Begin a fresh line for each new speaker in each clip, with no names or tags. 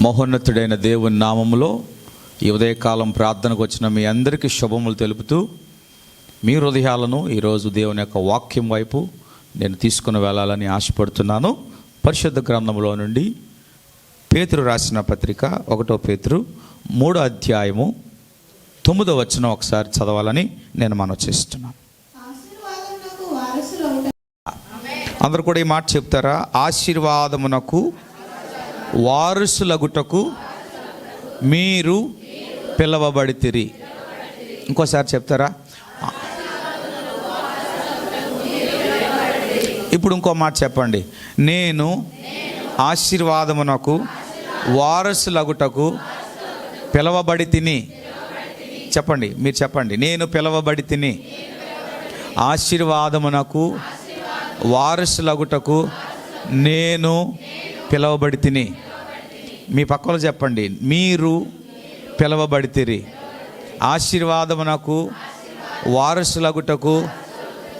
మహోన్నతుడైన దేవుని నామములో ఈ ఉదయకాలం ప్రార్థనకు వచ్చిన మీ అందరికీ శుభములు తెలుపుతూ మీ హృదయాలను ఈరోజు దేవుని యొక్క వాక్యం వైపు నేను తీసుకుని వెళ్ళాలని ఆశపడుతున్నాను. పరిశుద్ధ గ్రంథంలో నుండి పేతురు రాసిన పత్రిక 1 పేతురు 3వ అధ్యాయము 9వ వచనం ఒకసారి చదవాలని నేను మనవి చేస్తున్నాను. అందరూ కూడా ఈ మాట చెప్తారా? ఆశీర్వాదమునకు వారసులగుటకు మీరు పిలవబడితిరి. ఇంకోసారి చెప్తారా? ఇప్పుడు ఇంకో మాట చెప్పండి. నేను ఆశీర్వాదమునకు వారసులగుటకు పిలవబడి తిని. చెప్పండి, మీరు చెప్పండి. నేను పిలవబడి తిని ఆశీర్వాదమునకు వారసులగుటకు నేను పిలవబడి తిని. మీ పక్కలో చెప్పండి, మీరు పిలవబడితిరి. ఆశీర్వాదమునకు వారసులగుటకు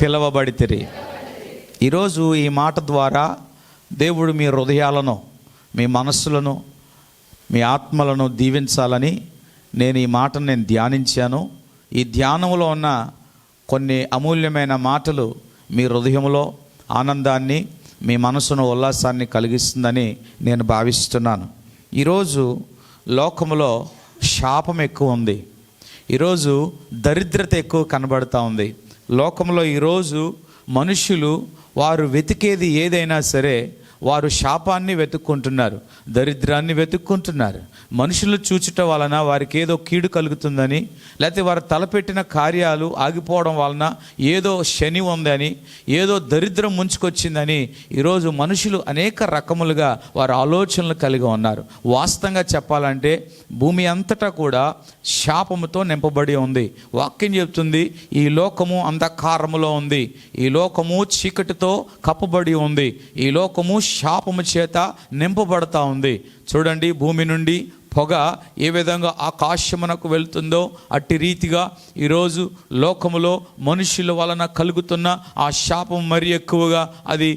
పిలవబడితిరి. ఈరోజు ఈ మాట ద్వారా దేవుడు మీ హృదయాలను, మీ మనస్సులను, మీ ఆత్మలను దీవించాలని నేను ఈ మాటను నేను ధ్యానించాను. ఈ ధ్యానంలో ఉన్న కొన్ని అమూల్యమైన మాటలు మీ హృదయంలో ఆనందాన్ని, మీ మనసును ఉల్లాసాన్ని కలిగిస్తుందని నేను భావిస్తున్నాను. ఈరోజు లోకములో శాపం ఎక్కువ ఉంది. ఈరోజు దరిద్రత ఎక్కువ కనబడుతూ ఉంది. లోకంలో ఈరోజు మనుషులు వారు వెతికేది ఏదైనా సరే వారు శాపాన్ని వెతుక్కుంటున్నారు, దరిద్రాన్ని వెతుక్కుంటున్నారు. మనుషులు చూచుట వలన వారికి ఏదో కీడు కలుగుతుందని, లేకపోతే వారు తలపెట్టిన కార్యాలు ఆగిపోవడం వలన ఏదో శని ఉందని, ఏదో దరిద్రం ముంచుకొచ్చిందని ఈరోజు మనుషులు అనేక రకములుగా వారు ఆలోచనలు కలిగి ఉన్నారు. వాస్తవంగా చెప్పాలంటే భూమి అంతటా కూడా శాపముతో నింపబడి ఉంది. వాక్యం చెప్తుంది, ఈ లోకము అంధకారములో ఉంది, ఈ లోకము చీకటితో కప్పబడి ఉంది, ఈ లోకము శాపము చేత నింపబడతా ఉంది. చూడండి, భూమి నుండి పొగ ఏ విధంగా ఆకాశమునకు వెళ్తుందో అట్టి రీతిగా ఈరోజు లోకములో మనుషుల వలన కలుగుతున్న ఆ శాపం మరి ఎక్కువగా అది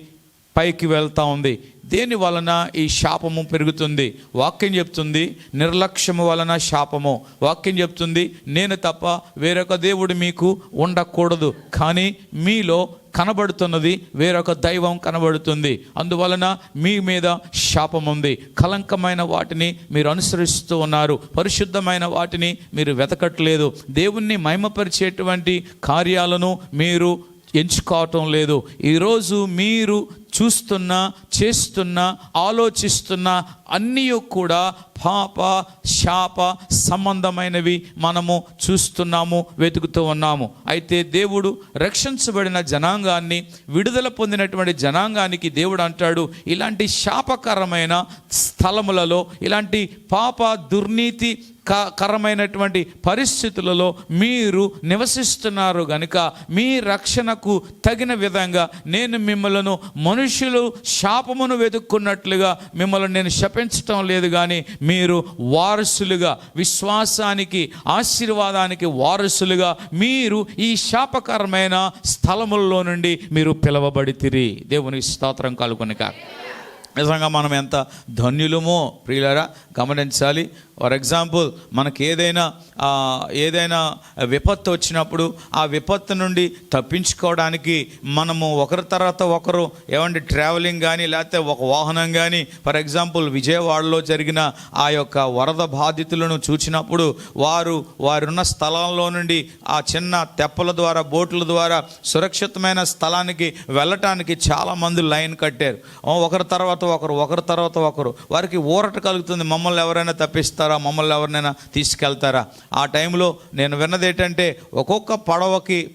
పైకి వెళ్తూ ఉంది. దేని వలన ఈ శాపము పెరుగుతుంది? వాక్యం చెప్తుంది, నిర్లక్ష్యము వలన శాపము. వాక్యం చెప్తుంది, నేను తప్ప వేరొక దేవుడు మీకు ఉండకూడదు, కానీ మీలో కనబడుతున్నది వేరొక దైవం కనబడుతుంది. అందువలన మీ మీద శాపం ఉంది. కలంకమైన వాటిని మీరు అనుసరిస్తూ ఉన్నారు, పరిశుద్ధమైన వాటిని మీరు వెతకట్లేదు, దేవుణ్ణి మహిమపరిచేటువంటి కార్యాలను మీరు ఎంచుకోవటం లేదు. ఈరోజు మీరు చూస్తున్న, చేస్తున్న, ఆలోచిస్తున్న అన్నీ కూడా పాప శాప సంబంధమైనవి మనము చూస్తున్నాము, వెతుకుతూ ఉన్నాము. అయితే దేవుడు రక్షించబడిన జనాంగాన్ని, విడుదల పొందినటువంటి జనాంగానికి దేవుడు అంటాడు, ఇలాంటి శాపకరమైన స్థలములలో, ఇలాంటి పాప దుర్నీతి కరమైనటువంటి పరిస్థితులలో మీరు నివసిస్తున్నారు గనుక మీ రక్షణకు తగిన విధంగా నేను మిమ్మలను మనుషులు శాపమును వెతుక్కున్నట్లుగా మిమ్మల్ని నేను శపించటం లేదు, కానీ మీరు వారసులుగా, విశ్వాసానికి, ఆశీర్వాదానికి వారసులుగా మీరు ఈ శాపకరమైన స్థలములలో నుండి మీరు పిలవబడితిరి. దేవునికి స్తోత్రం కలుగునుక. నిజంగా మనం ఎంత ధన్యులమో ప్రియులారా గమనించాలి. ఫర్ ఎగ్జాంపుల్, మనకి ఏదైనా విపత్తు వచ్చినప్పుడు ఆ విపత్తు నుండి తప్పించుకోవడానికి మనము ఒకరి తర్వాత ఒకరు ట్రావెలింగ్ కానీ లేకపోతే ఒక వాహనం కానీ, ఫర్ ఎగ్జాంపుల్ విజయవాడలో జరిగిన ఆ యొక్క వరద బాధితులను చూసినప్పుడు వారున్న స్థలంలో నుండి ఆ చిన్న తెప్పల ద్వారా, బోట్ల ద్వారా సురక్షితమైన స్థలానికి వెళ్ళటానికి చాలామంది లైన్ కట్టారు. ఒకరి తర్వాత ఒకరు. వారికి ఊరట కలుగుతుంది, మమ్మల్ని ఎవరైనా తప్పిస్తారా, మమ్మల్ని ఎవరినైనా తీసుకెళ్తారా? ఆ టైంలో నేను విన్నది ఏంటంటే, ఒక్కొక్క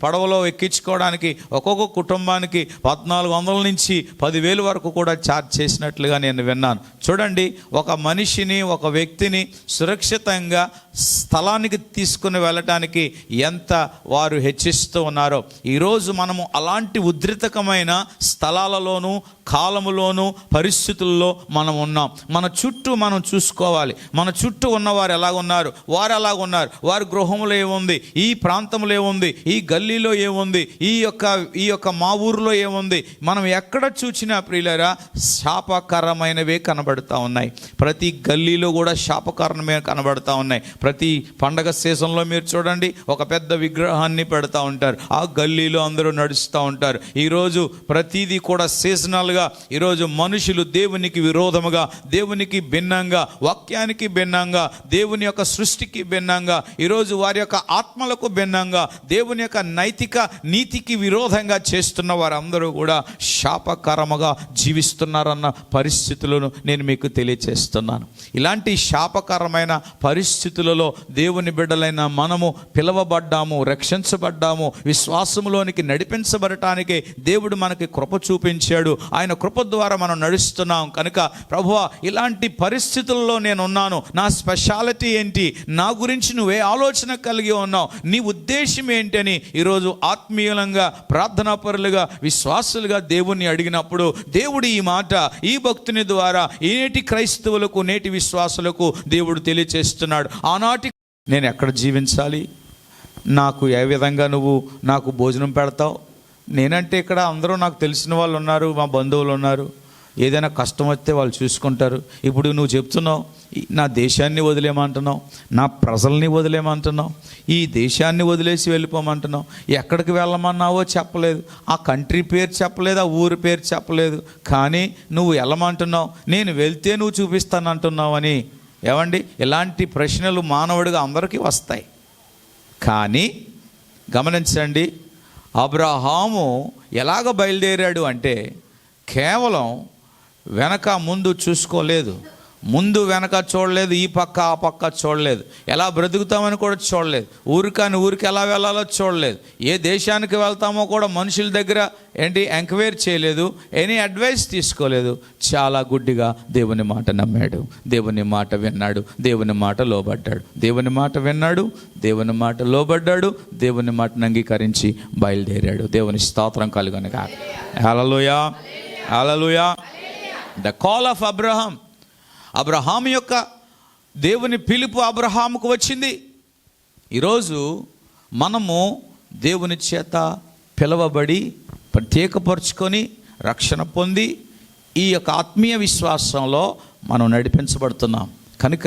పడవలో ఎక్కించుకోవడానికి ఒక్కొక్క కుటుంబానికి 1400 నుంచి 10,000 వరకు కూడా ఛార్జ్ చేసినట్లుగా నేను విన్నాను. చూడండి, ఒక మనిషిని, ఒక వ్యక్తిని సురక్షితంగా స్థలానికి తీసుకుని వెళ్ళటానికి ఎంత వారు హెచ్చిస్తూ ఉన్నారో. ఈరోజు మనము అలాంటి ఉద్రిక్తమైన స్థలాలలోనూ, కాలములోనూ, పరిస్థితుల్లో మనం ఉన్నాం. మన చుట్టూ మనం చూసుకోవాలి. మన చుట్టూ చుట్టూ ఉన్నవారు ఎలాగున్నారు, వారు ఎలాగున్నారు, వారి గృహంలో ఏముంది, ఈ ప్రాంతంలో ఏముంది, ఈ గల్లీలో ఏముంది, ఈ యొక్క మా ఊరిలో ఏముంది. మనం ఎక్కడ చూసినా ప్రియులారా శాపకరమైనవే కనబడుతూ ఉన్నాయి. ప్రతి గల్లీలో కూడా శాపకరమే కనబడుతూ ఉన్నాయి. ప్రతి పండగ సీజన్లో మీరు చూడండి, ఒక పెద్ద విగ్రహాన్ని పెడతా ఉంటారు. ఆ గల్లీలో అందరూ నడుస్తూ ఉంటారు. ఈరోజు ప్రతిదీ కూడా సీజనల్గా ఈరోజు మనుషులు దేవునికి విరోధముగా, దేవునికి భిన్నంగా, వాక్యానికి భిన్నంగా, దేవుని యొక్క సృష్టికి భిన్నంగా, ఈరోజు వారి యొక్క ఆత్మలకు భిన్నంగా, దేవుని యొక్క నైతిక నీతికి విరోధంగా చేస్తున్న వారందరూ కూడా శాపకరముగా జీవిస్తున్నారన్న పరిస్థితులను నేను మీకు తెలియచేస్తున్నాను. ఇలాంటి శాపకరమైన పరిస్థితులలో దేవుని బిడ్డలైన మనము పిలవబడ్డాము, రక్షించబడ్డాము, విశ్వాసంలోనికి నడిపించబడటానికి దేవుడు మనకి కృప చూపించాడు. ఆయన కృప ద్వారా మనం నడుస్తున్నాం. కనుక ప్రభువా, ఇలాంటి పరిస్థితుల్లో నేను ఉన్నాను, నా స్పెషాలిటీ ఏంటి, నా గురించి నువ్వే ఆలోచన కలిగి ఉన్నావు, నీ ఉద్దేశం ఏంటి అని ఈరోజు ఆత్మీయంగా, ప్రార్థనాపరులుగా, విశ్వాసులుగా దేవుణ్ణి అడిగినప్పుడు దేవుడు ఈ మాట ఈ భక్తుని ద్వారా నేటి క్రైస్తవులకు, నేటి విశ్వాసులకు దేవుడు తెలియచేస్తున్నాడు. ఆనాటి నేను ఎక్కడ జీవించాలి, నాకు ఏ విధంగా నువ్వు నాకు భోజనం పెడతావు, నేనంటే ఇక్కడ అందరూ నాకు తెలిసిన వాళ్ళు ఉన్నారు, మా బంధువులు ఉన్నారు, ఏదైనా కష్టం వస్తే వాళ్ళు చూసుకుంటారు. ఇప్పుడు నువ్వు చెప్తున్నావు నా దేశాన్ని వదిలేమంటున్నావు, నా ప్రజల్ని వదిలేమంటున్నావు, ఈ దేశాన్ని వదిలేసి వెళ్ళిపోమంటున్నావు, ఎక్కడికి వెళ్ళమన్నావో చెప్పలేదు, ఆ కంట్రీ పేరు చెప్పలేదు, ఆ ఊరి పేరు చెప్పలేదు, కానీ నువ్వు వెళ్ళమంటున్నావు, నేను వెళ్తే నువ్వు చూపిస్తానంటున్నావు అని. ఏమండి, ఇలాంటి ప్రశ్నలు మానవుడిగా అందరికీ వస్తాయి. కానీ గమనించండి, అబ్రహాము ఎలాగ బయలుదేరాడు అంటే కేవలం వెనక ముందు చూసుకోలేదు, ముందు వెనక చూడలేదు, ఈ పక్క ఆ పక్క చూడలేదు, ఎలా బ్రతుకుతామని కూడా చూడలేదు, ఊరికి ఎలా వెళ్ళాలో చూడలేదు, ఏ దేశానికి వెళ్తామో కూడా మనుషుల దగ్గర ఎంక్వైరీ చేయలేదు, ఎనీ అడ్వైస్ తీసుకోలేదు. చాలా గుడ్డిగా దేవుని మాట నమ్మాడు, దేవుని మాట విన్నాడు, దేవుని మాట లోబడ్డాడు, దేవుని మాట విన్నాడు, దేవుని మాట లోబడ్డాడు, దేవుని మాటను అంగీకరించి బయలుదేరాడు. దేవుని స్తోత్రం కలుగును గాక. Hallelujah, hallelujah. The call of Abraham, Abraham యొక్క దేవుని పిలుపు అబ్రహాముకు వచ్చింది. ఈరోజు మనము దేవుని చేత పిలవబడి ప్రత్యేకపరుచుకొని రక్షణ పొంది ఈ యొక్క ఆత్మీయ విశ్వాసంలో మనం నడిపించబడుతున్నాం. కనుక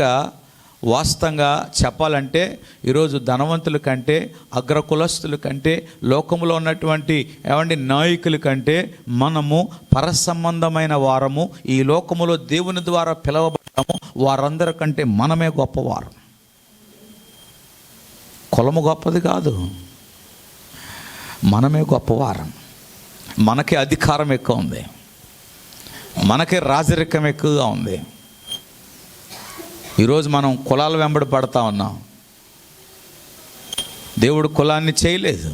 వాస్తవంగా చెప్పాలంటే ఈరోజు ధనవంతుల కంటే, అగ్రకులస్తుల కంటే, లోకంలో ఉన్నటువంటి నాయకుల కంటే మనము పరసంబంధమైన వారము, ఈ లోకములో దేవుని ద్వారా పిలవబడ్డాము, వారందరికంటే మనమే గొప్పవారు. కులము గొప్పది కాదు, మనమే గొప్పవారం. మనకే అధికారం ఎక్కువ ఉంది, మనకే రాజరికం ఎక్కువగా ఉంది. ఈరోజు మనం కులాల వెంబడి పడతా ఉన్నాం. దేవుడు కులాన్ని చేయలేదు.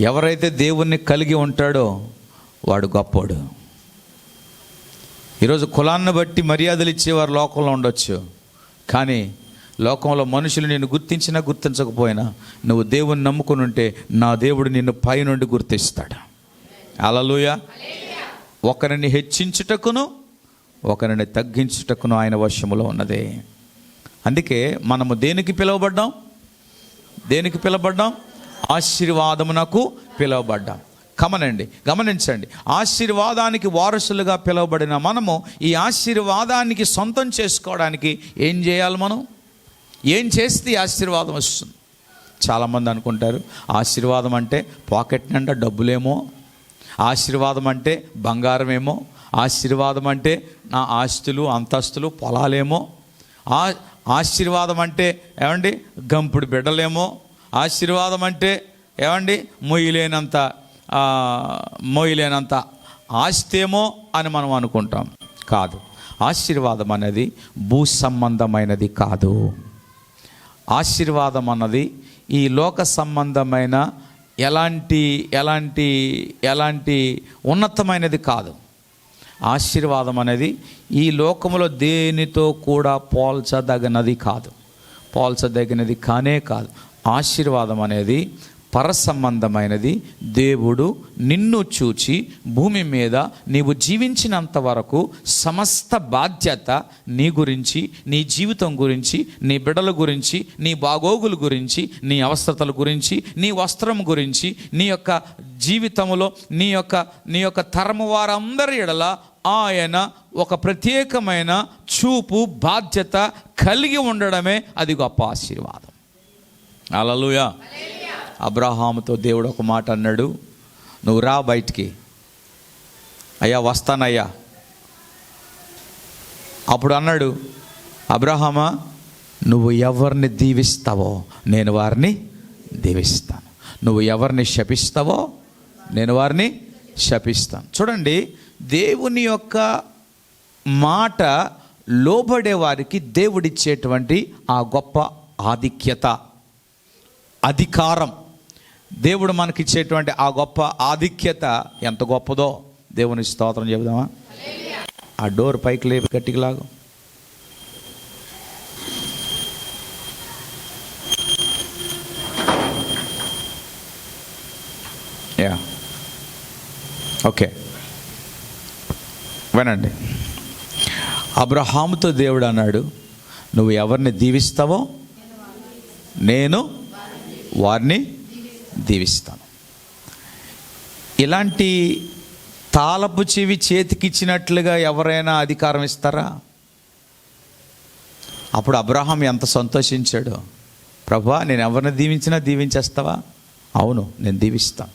ఎవరైతే దేవుణ్ణి కలిగి ఉంటాడో వాడు గొప్పోడు. ఈరోజు కులాన్ని బట్టి మర్యాదలు ఇచ్చేవారు లోకంలో ఉండొచ్చు, కానీ లోకంలో మనుషులు నిన్ను గుర్తించినా గుర్తించకపోయినా నువ్వు దేవుని నమ్ముకుని ఉంటే నా దేవుడు నిన్ను పైనుండి గుర్తిస్తాడు. హల్లెలూయా. ఒకరిని హెచ్చించుటకును ఒకరిని తగ్గించుటకును ఆయన వశములో ఉన్నదే. అందుకే మనము దేనికి పిలువబడ్డాం? ఆశీర్వాదమునకు పిలువబడ్డాం. గమనించండి, ఆశీర్వాదానికి వారసులుగా పిలువబడిన మనము ఈ ఆశీర్వాదానికి సొంతం చేసుకోవడానికి ఏం చేయాలి? మనం ఏం చేస్తే ఆశీర్వాదం వస్తుంది? చాలామంది అనుకుంటారు ఆశీర్వాదం అంటే పాకెట్ నిండా డబ్బులేమో, ఆశీర్వాదం అంటే బంగారమేమో, ఆశీర్వాదం అంటే నా ఆస్తులు అంతస్తులు పొలాలేమో, ఆశీర్వాదం అంటే గంపుడు బిడ్డలేమో, ఆశీర్వాదం అంటే మోయలేనంత ఆస్తేమో అని మనం అనుకుంటాం. కాదు, ఆశీర్వాదం అనేది భూ సంబంధమైనది కాదు. ఆశీర్వాదం అన్నది ఈ లోక సంబంధమైన ఎలాంటి ఉన్నతమైనది కాదు. ఆశీర్వాదం అనేది ఈ లోకములో దేనితో కూడా పోల్చదగినది కాదు, పోల్చదగినది కానే కాదు. ఆశీర్వాదం అనేది పరసంబంధమైనది. దేవుడు నిన్ను చూచి భూమి మీద నీవు జీవించినంత వరకు సమస్త బాధ్యత నీ గురించి, నీ జీవితం గురించి, నీ బిడ్డల గురించి, నీ బాగోగుల గురించి, నీ అవసరతల గురించి, నీ వస్త్రం గురించి, నీ యొక్క జీవితంలో నీ యొక్క తరము వారందరి ఎడల ఆయన ఒక ప్రత్యేకమైన చూపు, బాధ్యత కలిగి ఉండడమే అది గొప్ప ఆశీర్వాదం. హల్లెలూయా. అబ్రహాముతో దేవుడు ఒక మాట అన్నాడు, నువ్వు రా బయటికి. అయ్యా వస్తానయ్యా. అప్పుడు అన్నాడు, అబ్రహామా నువ్వు ఎవరిని దీవిస్తావో నేను వారిని దీవిస్తాను, నువ్వు ఎవరిని శపిస్తావో నేను వారిని శపిస్తాను. చూడండి, దేవుని యొక్క మాట లోబడే వారికి దేవుడిచ్చేటువంటి ఆ గొప్ప ఆధిక్యత, అధికారం, దేవుడు మనకిచ్చేటువంటి ఆ గొప్ప ఆధిక్యత ఎంత గొప్పదో దేవుని స్తోత్రం చెబుదామా. ఆ డోర్ పైకి లేపి గట్టికి లాగు. యా ఓకే, వినండి. అబ్రహాముతో దేవుడు అన్నాడు, నువ్వు ఎవరిని దీవిస్తావో నేను వారిని దీవిస్తాను. ఇలాంటి తాళపు చెవి చేతికిచ్చినట్లుగా ఎవరైనా అధికారం ఇస్తారా? అప్పుడు అబ్రహాం ఎంత సంతోషించాడు. ప్రభువా నేను ఎవరిని దీవించినా దీవించేస్తావా? అవును నేను దీవిస్తాను.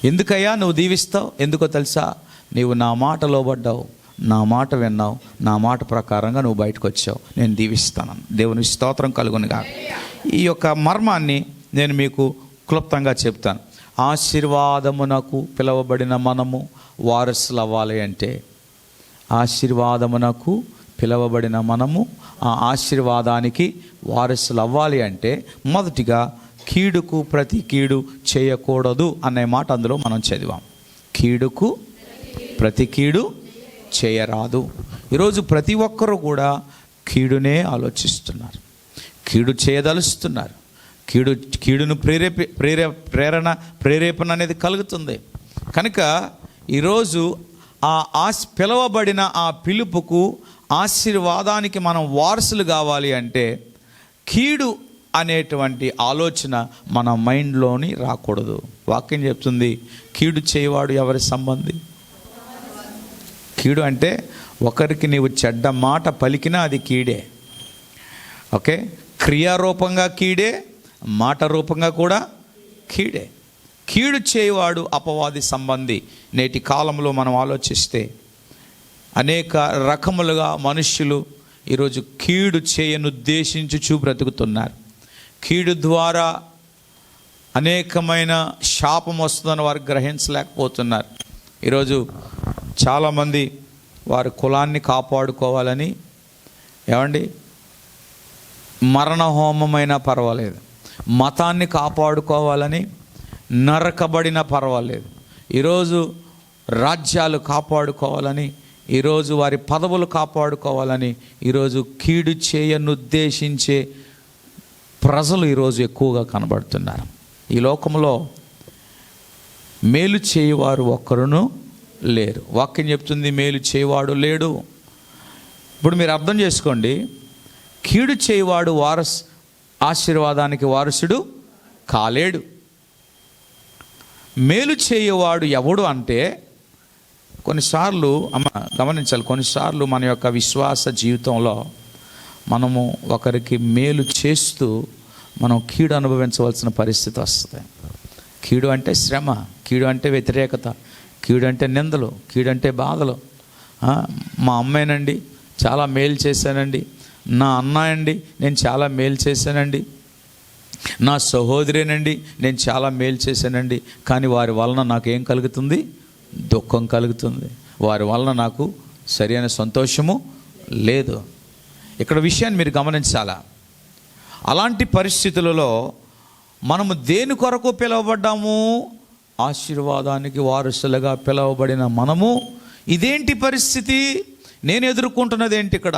ఎందుకయ్యా నువ్వు దీవిస్తావు? ఎందుకో తెలుసా? నీవు నా మాట లోబడ్డావు, నా మాట విన్నావు, నా మాట ప్రకారంగా నువ్వు బయటకు వచ్చావు, నేను దీవిస్తాను. దేవుని స్తోత్రం కలుగునుగా. ఈ యొక్క మర్మాన్ని నేను మీకు క్లుప్తంగా చెప్తాను. ఆశీర్వాదమునకు పిలువబడిన మనము వారసులు అవ్వాలి అంటే, ఆశీర్వాదమునకు పిలువబడిన మనము ఆ ఆశీర్వాదానికి వారసులు అవ్వాలి అంటే, మొదటిగా కీడుకు ప్రతి కీడు చేయకూడదు అనే మాట అందులో మనం చదివాం. కీడుకు ప్రతి కీడు చేయరాదు. ఈరోజు ప్రతి ఒక్కరూ కూడా కీడునే ఆలోచిస్తున్నారు, కీడు చేయదలుస్తున్నారు. కీడును ప్రేరేపణ అనేది కలుగుతుంది. కనుక ఈరోజు పిలవబడిన ఆ పిలుపుకు, ఆశీర్వాదానికి మనం వారసులు కావాలి అంటే కీడు అనేటువంటి ఆలోచన మన మైండ్లోని రాకూడదు. వాక్యం చెప్తుంది, కీడు చేయవాడు ఎవరి సంబంధి? కీడు అంటే ఒకరికి నీవు చెడ్డ మాట పలికినా అది కీడే. ఓకే, క్రియారూపంగా కీడే, మాట రూపంగా కూడా కీడే. కీడు చేయవాడు అపవాది సంబంధి. నేటి కాలంలో మనం ఆలోచిస్తే అనేక రకములుగా మనుష్యులు ఈరోజు కీడు చేయనుద్దేశించుచూ బ్రతుకుతున్నారు. కీడు ద్వారా అనేకమైన శాపం వస్తుందని వారు గ్రహించలేకపోతున్నారు. ఈరోజు చాలామంది వారి కులాన్ని కాపాడుకోవాలని, ఏమండి, మరణ హోమమైనా పర్వాలేదు, మతాన్ని కాపాడుకోవాలని నరకబడినా పర్వాలేదు, ఈరోజు రాజ్యాలు కాపాడుకోవాలని, ఈరోజు వారి పదవులు కాపాడుకోవాలని ఈరోజు కీడు చేయనుద్దేశించే ప్రజలు ఈరోజు ఎక్కువగా కనబడుతున్నారు. ఈ లోకంలో మేలు చేయవారు ఒక్కరును లేరు. వాక్యం చెప్తుంది మేలు చేయవాడు లేడు. ఇప్పుడు మీరు అర్థం చేసుకోండి, కీడు చేయవాడు ఆశీర్వాదానికి వారసుడు కాలేడు. మేలు చేయవాడు ఎవడు అంటే, కొన్నిసార్లు గమనించాలి, కొన్నిసార్లు మన యొక్క విశ్వాస జీవితంలో మనము ఒకరికి మేలు చేస్తూ మనం కీడు అనుభవించవలసిన పరిస్థితి వస్తుంది. కీడు అంటే శ్రమ, కీడు అంటే వ్యతిరేకత, కీడు అంటే నిందలు, కీడు అంటే బాధలు. మా అమ్మాయినండి చాలా మేలు చేశానండి, నా అన్నాయండి నేను చాలా మేలు చేశానండి, నా సహోదరేనండి నేను చాలా మేలు చేశానండి, కానీ వారి వలన నాకేం కలుగుతుంది? దుఃఖం కలుగుతుంది. వారి వలన నాకు సరైన సంతోషము లేదు. ఇక్కడ విషయాన్ని మీరు గమనించాలా. అలాంటి పరిస్థితులలో మనము దేని కొరకు పిలువబడ్డాము? ఆశీర్వాదానికి వారసులుగా పిలువబడిన మనము ఇదేంటి పరిస్థితి? నేను ఎదుర్కొంటున్నది ఏంటి ఇక్కడ?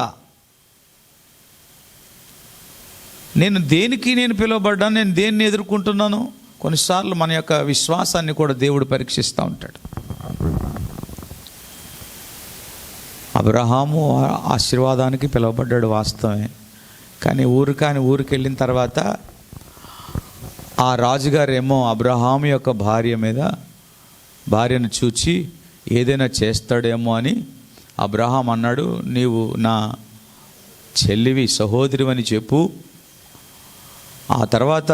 నేను దేనికి పిలువబడ్డాను? నేను దేన్ని ఎదుర్కొంటున్నాను? కొన్నిసార్లు మన యొక్క విశ్వాసాన్ని కూడా దేవుడు పరీక్షిస్తూ ఉంటాడు. అబ్రహాము ఆశీర్వాదానికి పిలువబడ్డాడు వాస్తవమే, కానీ ఊరికి వెళ్ళిన తర్వాత ఆ రాజుగారేమో అబ్రహాము యొక్క భార్యను చూచి ఏదైనా చేస్తాడేమో అని అబ్రహాం అన్నాడు, నీవు నా చెల్లివి, సహోదరివని చెప్పు. ఆ తర్వాత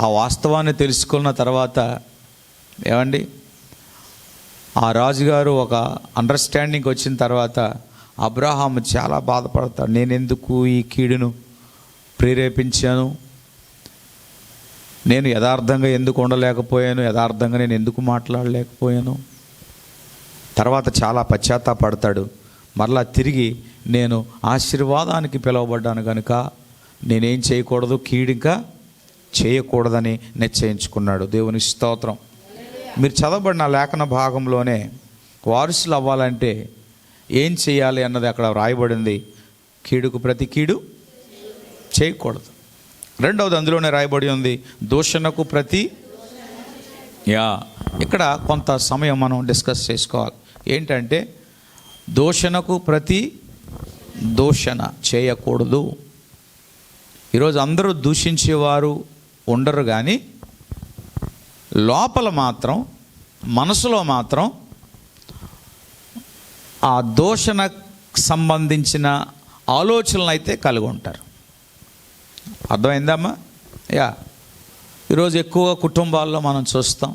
ఆ వాస్తవాన్ని తెలుసుకున్న తర్వాత ఏమండి, ఆ రాజుగారు ఒక అండర్స్టాండింగ్కి వచ్చిన తర్వాత అబ్రహాం చాలా బాధపడతాడు. నేను ఎందుకు ఈ కీడును ప్రేరేపించాను, నేను యథార్థంగా ఎందుకు ఉండలేకపోయాను, యథార్థంగా నేను ఎందుకు మాట్లాడలేకపోయాను. తర్వాత చాలా పశ్చాత్తాపడతాడు. మరలా తిరిగి నేను ఆశీర్వాదానికి పిలువబడ్డాను కనుక నేనేం చేయకూడదు, కీడింకా చేయకూడదని నిశ్చయించుకున్నాడు. దేవుని స్తోత్రం. మీరు చదవబడిన లేఖన భాగంలోనే వారసులు అవ్వాలంటే ఏం చేయాలి అన్నది అక్కడ రాయబడింది. కీడుకు ప్రతి కీడు చేయకూడదు. రెండవది అందులోనే రాయబడి ఉంది, దూషణకు ప్రతి. ఇక్కడ కొంత సమయం మనం డిస్కస్ చేసుకోవాలి. ఏంటంటే దూషణకు ప్రతి దూషణ చేయకూడదు. ఈరోజు అందరూ దూషించేవారు ఉండరు, కానీ లోపల మాత్రం, మనసులో మాత్రం ఆ దూషణకు సంబంధించిన ఆలోచనలు అయితే కలిగి ఉంటారు. అర్థమైందమ్మా? ఈరోజు ఎక్కువ కుటుంబాల్లో మనం చూస్తాం,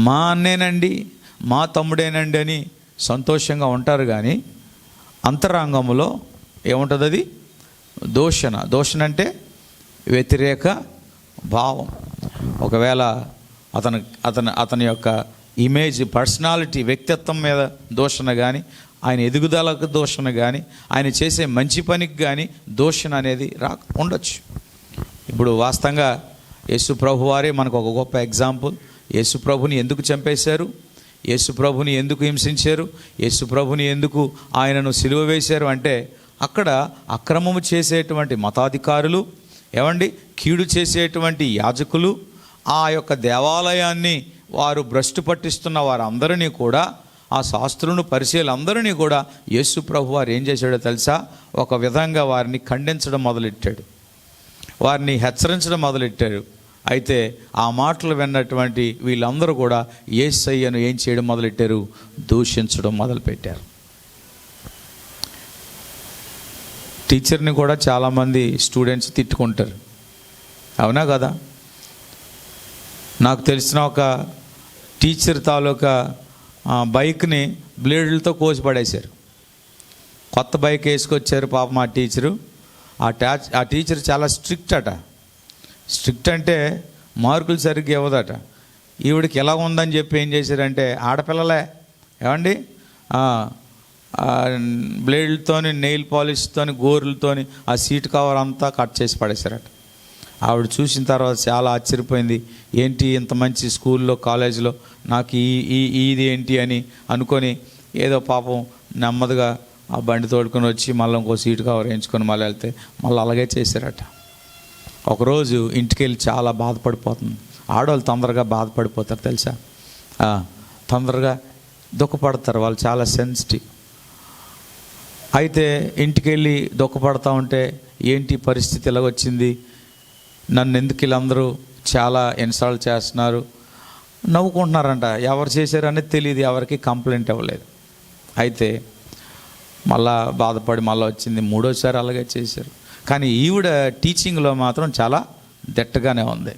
మా అన్నేనండి, మా తమ్ముడేనండి అని సంతోషంగా ఉంటారు, కానీ అంతరంగంలో ఏముంటుంది? అది దూషణ అంటే వ్యతిరేక భావం. ఒకవేళ అతని యొక్క ఇమేజ్, పర్సనాలిటీ, వ్యక్తిత్వం మీద దూషణ కానీ, ఆయన ఎదుగుదలకు దూషణ కానీ, ఆయన చేసే మంచి పనికి కానీ దూషణ అనేది ఉండొచ్చు. ఇప్పుడు వాస్తవంగా యేసు ప్రభు వారే మనకు ఒక గొప్ప ఎగ్జాంపుల్. యేసు ప్రభుని ఎందుకు చంపేశారు, యేసు ప్రభుని ఎందుకు హింసించారు, యేసు ప్రభుని ఎందుకు ఆయనను సిలువ వేశారు అంటే అక్కడ అక్రమము చేసేటువంటి మతాధికారులు, ఏమండి, కీడు చేసేటువంటి యాజకులు, ఆ యొక్క దేవాలయాన్ని వారు భ్రష్టు పట్టిస్తున్న వారందరినీ కూడా, ఆ శాస్త్రులను, పరిచయులందరినీ కూడా యేసు ప్రభు వారు ఏం చేశాడో తెలుసా? ఒక విధంగా వారిని ఖండించడం మొదలెట్టాడు, వారిని హెచ్చరించడం మొదలెట్టారు. అయితే ఆ మాటలు విన్నటువంటి వీళ్ళందరూ కూడా యేసయ్యను ఏం చేయడం మొదలెట్టారు? దూషించడం మొదలుపెట్టారు. టీచర్ని కూడా చాలామంది స్టూడెంట్స్ తిట్టుకుంటారు, అవునా కదా? నాకు తెలిసిన ఒక టీచర్ తాలూకా బైక్ని బ్లేడ్లతో కోసి పడేశారు. కొత్త బైక్ వేసుకొచ్చారు పాపం ఆ టీచరు. ఆ టీచర్ చాలా స్ట్రిక్ట్ అట. స్ట్రిక్ట్ అంటే మార్కులు సరిగ్గా ఇవ్వదట. ఈవిడికి ఎలా ఉందని చెప్పి ఏం చేశారంటే, ఆడపిల్లలే ఏమండి, బ్లేడ్లతోని, నెయిల్ పాలిష్తోని, గోర్లతోని ఆ సీట్ కవర్ అంతా కట్ చేసి పడేశారట. ఆవిడ చూసిన తర్వాత చాలా ఆశ్చర్యపోయింది. ఏంటి ఇంత మంచి స్కూల్లో, కాలేజీలో నాకు ఇది ఏంటి అని అనుకొని ఏదో పాపం నెమ్మదిగా ఆ బండి తోడుకొని వచ్చి మళ్ళీ ఇంకో సీటు కవర్ వేయించుకొని మళ్ళీ వెళ్తే మళ్ళీ అలాగే చేశారట. ఒకరోజు ఇంటికి వెళ్ళి చాలా బాధపడిపోతుంది. ఆడవాళ్ళు తొందరగా బాధపడిపోతారు తెలుసా, తొందరగా దుఃఖపడతారు, వాళ్ళు చాలా సెన్సిటివ్. అయితే ఇంటికి వెళ్ళి దుఃఖపడతా ఉంటే, ఏంటి పరిస్థితి ఎలాగొచ్చింది, నన్ను ఎందుకు వీళ్ళందరూ చాలా ఇన్సల్ట్ చేస్తున్నారు, నవ్వుకుంటున్నారంట. ఎవరు చేశారు అనేది తెలియదు, ఎవరికి కంప్లైంట్ ఇవ్వలేదు. అయితే మళ్ళా బాధపడి మళ్ళీ వచ్చింది, మూడోసారి అలాగే చేశారు. కానీ ఈవిడ టీచింగ్లో మాత్రం చాలా దిట్టగానే ఉంది.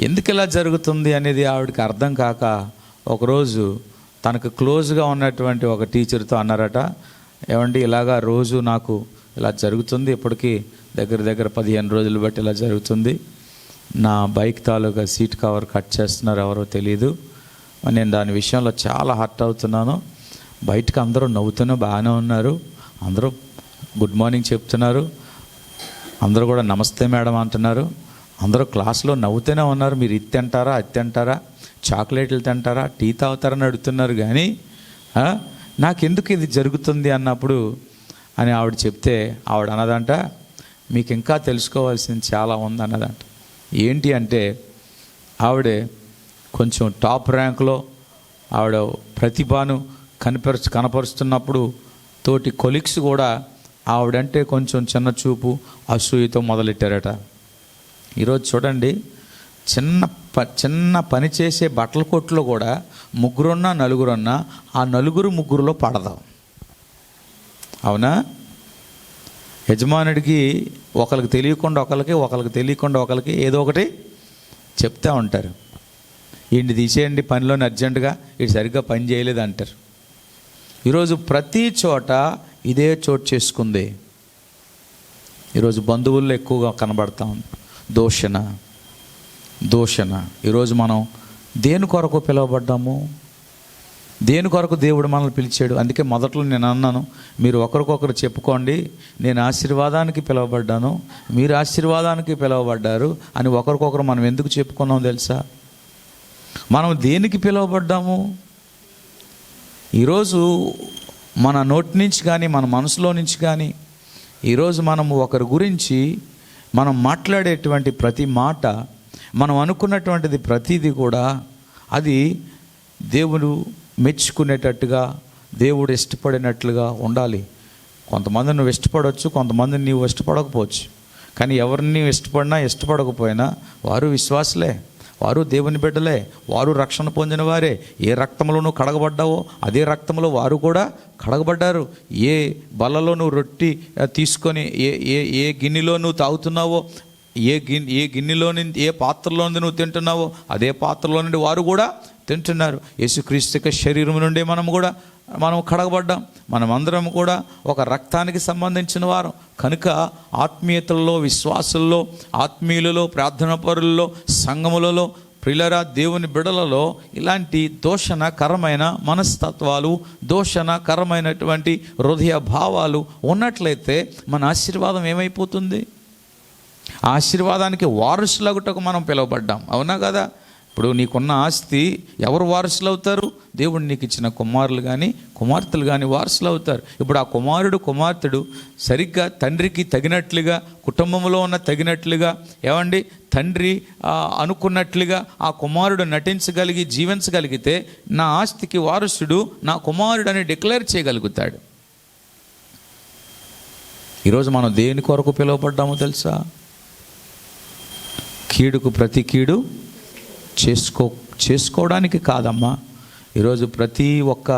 ఎందుకు ఇలా జరుగుతుంది అనేది ఆవిడకి అర్థం కాక ఒకరోజు తనకు క్లోజ్గా ఉన్నటువంటి ఒక టీచర్తో అన్నారట, ఏమండి ఇలాగా రోజు నాకు ఇలా జరుగుతుంది, ఇప్పటికీ దగ్గర 15 రోజులు బట్టి ఇలా జరుగుతుంది, నా బైక్ తాలూకా సీట్ కవర్ కట్ చేస్తున్నారు, ఎవరో తెలియదు, నేను దాని విషయంలో చాలా హర్ట్ అవుతున్నాను. బయటకు అందరూ నవ్వుతూనే బాగానే ఉన్నారు, అందరూ గుడ్ మార్నింగ్ చెప్తున్నారు, అందరూ కూడా నమస్తే మేడం అంటున్నారు, అందరూ క్లాస్లో నవ్వుతూనే ఉన్నారు, మీరు ఇది తింటారా, అది తింటారా, చాక్లెట్లు తింటారా, టీ తాగుతారని అడుగుతున్నారు, కానీ నాకెందుకు ఇది జరుగుతుంది అన్నప్పుడు అని ఆవిడ చెప్తే ఆవిడ అన్నదంట, మీకు ఇంకా తెలుసుకోవాల్సింది చాలా ఉంది అన్నదంట. ఏంటి అంటే ఆవిడే కొంచెం టాప్ ర్యాంక్లో ఆవిడ ప్రతిభను కనపరుస్తున్నప్పుడు తోటి కొలీగ్స్ కూడా ఆవిడంటే కొంచెం చిన్న చూపు, అసూయతో మొదలెట్టారట. ఈరోజు చూడండి, చిన్న పని చేసే బట్టల కొట్టులో కూడా ముగ్గురున్నా నలుగురున్నా ఆ ముగ్గురులో పడదాం. అవునా? యజమానుడికి ఒకరికి తెలియకుండా ఒకరికి ఏదో ఒకటి చెప్తూ ఉంటారు. వీడిని తీసేయండి పనిలోని అర్జెంటుగా, వీడు సరిగ్గా పని చేయలేదు అంటారు. ఈరోజు ప్రతి చోట ఇదే చోటు చేసుకుంది. ఈరోజు బంధువుల్లో ఎక్కువగా కనబడతా ఉంది దూషణ. ఈరోజు మనం దేని కొరకు పిలువబడ్డాము? దేని కొరకు దేవుడు మనల్ని పిలిచాడు? అందుకే మొదట్లో నేను అన్నాను, మీరు ఒకరికొకరు చెప్పుకోండి, నేను ఆశీర్వాదానికి పిలువబడ్డాను, మీరు ఆశీర్వాదానికి పిలువబడ్డారు అని ఒకరికొకరు మనం ఎందుకు చెప్పుకున్నాం తెలుసా? మనం దేనికి పిలువబడ్డాము? ఈరోజు మన నోటి నుంచి కానీ మన మనసులో నుంచి కానీ ఈరోజు మనము ఒకరి గురించి మనం మాట్లాడేటువంటి ప్రతి మాట, మనం అనుకున్నటువంటిది ప్రతిదీ కూడా అది దేవుడు మెచ్చుకునేటట్టుగా, దేవుడు ఇష్టపడినట్లుగా ఉండాలి. కొంతమంది నువ్వు ఇష్టపడవచ్చు, కొంతమంది నీవు ఇష్టపడకపోవచ్చు. కానీ ఎవరిని ఇష్టపడకపోయినా వారు విశ్వాసులే, వారు దేవుని బిడ్డలే, వారు రక్షణ పొందిన వారే. ఏ రక్తంలో నువ్వు కడగబడ్డావో అదే రక్తంలో వారు కూడా కడగబడ్డారు. ఏ బల్లలో నువ్వు రొట్టి తీసుకొని ఏ గిన్నెలో నువ్వు తాగుతున్నావో, ఏ గిన్నెలో నుండి ఏ పాత్రలో నుండి నువ్వు తింటున్నావో అదే పాత్రలో నుండి వారు కూడా తింటున్నారు. యేసుక్రీస్తు యొక్క శరీరం నుండి మనం కడగబడ్డాం. మనమందరం కూడా ఒక రక్తానికి సంబంధించిన వారు కనుక ఆత్మీయతల్లో, విశ్వాసుల్లో, ఆత్మీయులలో, ప్రార్థనా పరులలో, సంఘములలో, ప్రియులరా, దేవుని బిడలలో ఇలాంటి దూషణకరమైన మనస్తత్వాలు, దూషణకరమైనటువంటి హృదయ భావాలు ఉన్నట్లయితే మన ఆశీర్వాదం ఏమైపోతుంది? ఆశీర్వాదానికి వారసులగుటకు మనం పిలువబడ్డాం. అవునా కదా? ఇప్పుడు నీకున్న ఆస్తి ఎవరు వారసులు అవుతారు? దేవుడు నీకు ఇచ్చిన కుమారులు కానీ కుమార్తెలు కానీ వారసులు అవుతారు. ఇప్పుడు ఆ కుమార్తెడు సరిగ్గా తండ్రికి తగినట్లుగా, కుటుంబంలో ఉన్న తగినట్లుగా, తండ్రి అనుకున్నట్లుగా ఆ కుమారుడు నటించగలిగి జీవించగలిగితే నా ఆస్తికి వారసుడు నా కుమారుడు అని డిక్లేర్ చేయగలుగుతాడు. ఈరోజు మనం దేని కొరకు పిలువబడ్డామో తెలుసా? కీడుకు ప్రతి కీడు చేసుకోవడానికి కాదమ్మా. ఈరోజు ప్రతి ఒక్క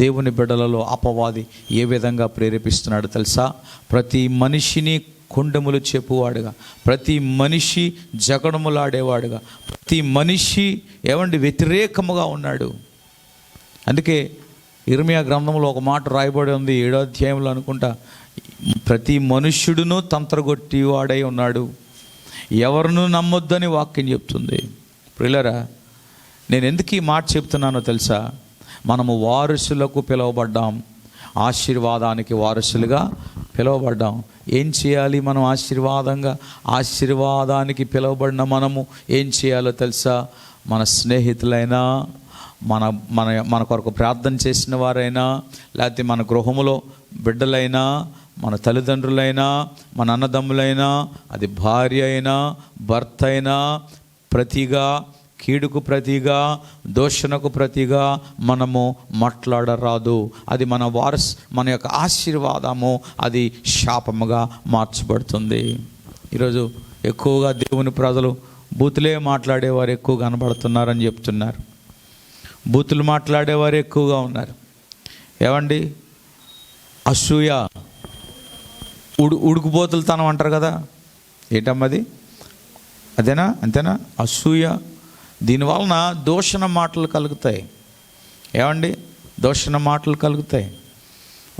దేవుని బిడ్డలలో అపవాది ఏ విధంగా ప్రేరేపిస్తున్నాడు తెలుసా? ప్రతి మనిషిని కొండములు చెప్పువాడుగా, ప్రతి మనిషి జగడములాడేవాడుగా, ప్రతి మనిషి వ్యతిరేకముగా ఉన్నాడు. అందుకే ఇర్మియా గ్రంథంలో ఒక మాట రాయబడి ఉంది, 7వ అధ్యాయంలో అనుకుంటా, ప్రతి మనుష్యుడును తంత్రగొట్టి వాడై ఉన్నాడు, ఎవరినూ నమ్మొద్దని వాక్యం చెప్తుంది. ప్రియులరా, నేను ఎందుకు ఈ మాట చెప్తున్నానో తెలుసా? మనము వారసులకు పిలువబడ్డాం, ఆశీర్వాదానికి వారసులుగా పిలువబడ్డాం. ఏం చేయాలి మనం? ఆశీర్వాదానికి పిలువబడిన మనము ఏం చేయాలో తెలుసా? మన స్నేహితులైనా, మన కొరకు ప్రార్థన చేసిన వారైనా, లేకపోతే మన గృహములో బిడ్డలైనా, మన తల్లిదండ్రులైనా, మన అన్నదమ్ములైనా, అది భార్య అయినా భర్త అయినా, ప్రతిగా, కీడుకు ప్రతిగా, దూషణకు ప్రతిగా మనము మాట్లాడరాదు. అది మన యొక్క ఆశీర్వాదము అది శాపముగా మార్చబడుతుంది. ఈరోజు ఎక్కువగా దేవుని ప్రజలు బూతులే మాట్లాడేవారు ఎక్కువ కనబడుతున్నారని చెప్తున్నారు. బూతులు మాట్లాడేవారు ఎక్కువగా ఉన్నారు. అసూయ, ఉడుకుపోతులతనం అంటారు కదా, ఏంటమ్మది? అంతేనా? అసూయ. దీనివలన దూషణ మాటలు కలుగుతాయి. దూషణ మాటలు కలుగుతాయి.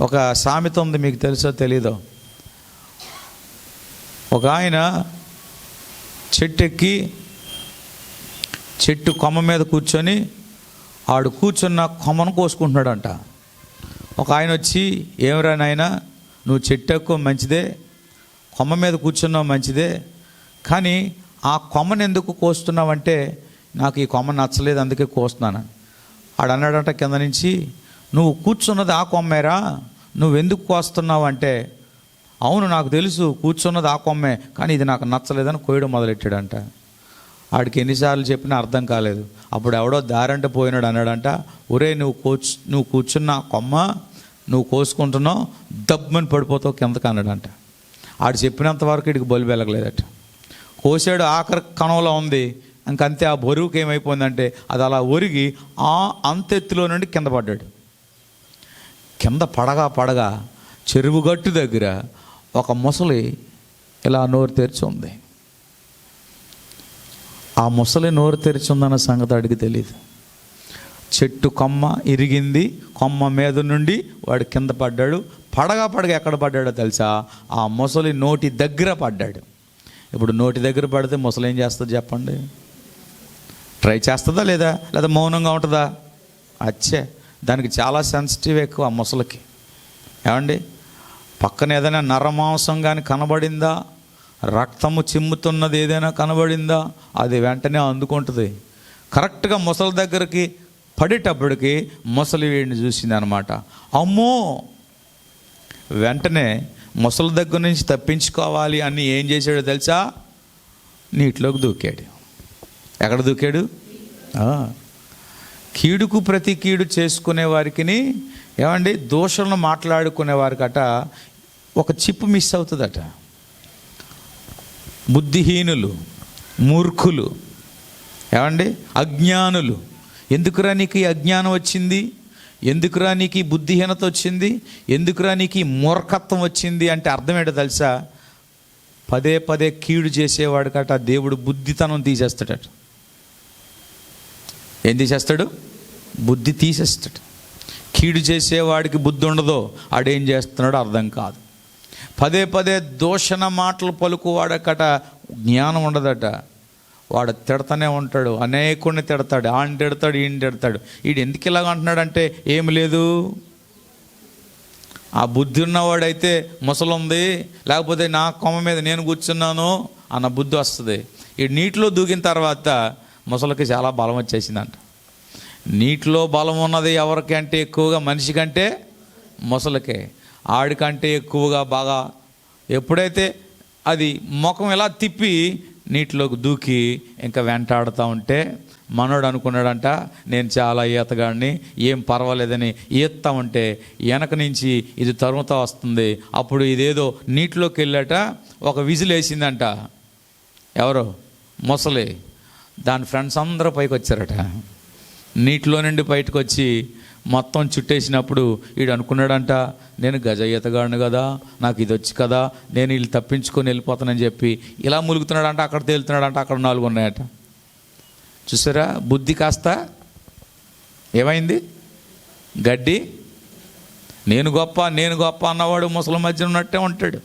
ఒక సామెత ఉంది, మీకు తెలుసో తెలీదో. ఒక ఆయన చెట్టు కొమ్మ మీద కూర్చొని ఆడు కూర్చున్న కొమ్మను కోసుకుంటున్నాడంట. ఒక ఆయన వచ్చి, ఏమిరా నాయనా, నువ్వు చెట్టు ఎక్కువ మంచిదే, కొమ్మ మీద కూర్చున్నావు మంచిదే, కానీ ఆ కొమ్మను ఎందుకు కోస్తున్నావంటే, నాకు ఈ కొమ్మ నచ్చలేదు అందుకే కోస్తున్నాను. ఆడు అన్నాడంట కింద నుంచి, నువ్వు కూర్చున్నది ఆ కొమ్మేరా, నువ్వెందుకు కోస్తున్నావు అంటే, అవును నాకు తెలుసు కూర్చున్నది ఆ కొమ్మే, కానీ ఇది నాకు నచ్చలేదని కోయడం మొదలెట్టాడంట. ఆడికి ఎన్నిసార్లు చెప్పినా అర్థం కాలేదు. అప్పుడు ఎవడో దారంటే పోయినాడు అన్నాడంట, ఒరే నువ్వు కూర్చున్న కొమ్మ నువ్వు కోసుకుంటున్నావు, దబ్బని పడిపోతావు కిందకి అన్నాడంట. ఆడు చెప్పినంత వరకు ఇడికి బొలి వెలగలేదట. కోసాడు, ఆఖరి కణంలో ఉంది, ఇంకంతే. ఆ బరువుకి ఏమైపోయిందంటే అది అలా ఒరిగి అంత ఎత్తులో నుండి కింద పడ్డాడు. కింద పడగా చెరువు గట్టు దగ్గర ఒక ముసలి ఇలా నోరు తెరిచి ఉంది. ఆ ముసలి నోరు తెరిచి ఉందన్న సంగతి అడిగి తెలియదు. చెట్టు కొమ్మ ఇరిగింది, కొమ్మ మీద నుండి వాడు కింద పడ్డాడు. పడగా ఎక్కడ పడ్డాడో తెలుసా? ఆ ముసలి నోటి దగ్గర పడ్డాడు. ఇప్పుడు నోటి దగ్గర పడితే ముసలి ఏం చేస్తుంది చెప్పండి? ట్రై చేస్తుందా లేదా మౌనంగా ఉంటుందా? అచ్చే, దానికి చాలా సెన్సిటివ్ ఎక్కువ ఆ ముసలికి. ఏమండి, పక్కన ఏదైనా నరమాంసం కానీ కనబడిందా, రక్తము చిమ్ముతున్నది ఏదైనా కనబడిందా, అది వెంటనే అందుకుంటుంది. కరెక్ట్గా ముసలి దగ్గరికి పడేటప్పటికి ముసలి వీడిని చూసింది అనమాట. అమ్మో! వెంటనే ముసలి దగ్గర నుంచి తప్పించుకోవాలి అని ఏం చేశాడో తెలుసా? నీటిలోకి దూకాడు. ఎక్కడ దూకాడు? కీడుకు ప్రతి కీడు చేసుకునే వారికి, ఏమండి, దోషులను మాట్లాడుకునే వారికట ఒక చిప్పు మిస్ అవుతుందట. బుద్ధిహీనులు, మూర్ఖులు, ఏమండి, అజ్ఞానులు. ఎందుకురా నీకు ఈ అజ్ఞానం వచ్చింది? ఎందుకురా నీకు ఈ బుద్ధిహీనత వచ్చింది? ఎందుకురా నీకు ఈ మూర్ఖత్వం వచ్చింది అంటే అర్థం ఏంటో తెలుసా? పదే కీడు చేసేవాడికట దేవుడు బుద్ధితనం తీసేస్తాడట. ఏం తీసేస్తాడు? బుద్ధి తీసేస్తాడు. కీడు చేసేవాడికి బుద్ధి ఉండదో ఆడేం చేస్తున్నాడో అర్థం కాదు. పదే దూషణ మాటలు పలుకువాడకట జ్ఞానం ఉండదట. వాడు తిడతానే ఉంటాడు, అనేకుడిని తిడతాడు, ఆడిని తిడతాడు, ఈయన తిడతాడు. వీడు ఎందుకు ఇలాగ అంటున్నాడంటే ఏమి లేదు. ఆ బుద్ధి ఉన్నవాడైతే ముసలుంది, లేకపోతే నా కొమ్మ మీద నేను కూర్చున్నాను అన్న బుద్ధి వస్తుంది. ఈ నీటిలో దూకిన తర్వాత ముసలికి చాలా బలం వచ్చేసిందంట. నీటిలో బలం ఉన్నది ఎవరికి అంటే ఎక్కువగా మనిషి కంటే ముసలికే. ఆడికంటే ఎక్కువగా బాగా ఎప్పుడైతే అది ముఖం ఇలా తిప్పి నీటిలోకి దూకి ఇంకా వెంటాడుతూ ఉంటే మనోడు అనుకున్నాడంట, నేను చాలా ఈతగాడిని, ఏం పర్వాలేదని ఈత్తా ఉంటే వెనక నుంచి ఇది తరుముతా వస్తుంది. అప్పుడు ఇదేదో నీటిలోకి వెళ్ళాట, ఒక విజిల్ వేసిందంట. ఎవరో ముసలి, దాని ఫ్రెండ్స్ అందరూ పైకి వచ్చారట. నీటిలో నుండి బయటకు వచ్చి మొత్తం చుట్టేసినప్పుడు వీడు అనుకున్నాడంట, నేను గజ ఈతగాడిని కదా, నాకు ఇది వచ్చి కదా, నేను వీళ్ళు తప్పించుకొని వెళ్ళిపోతానని చెప్పి ఇలా ములుగుతున్నాడంట. అక్కడ తేలుతున్నాడంట, అక్కడ 4 ఉన్నాయట. చూసారా, బుద్ధి కాస్త ఏమైంది? గడ్డి. నేను గొప్ప అన్నవాడు ముసలి మధ్య ఉన్నట్టే ఉంటాడు.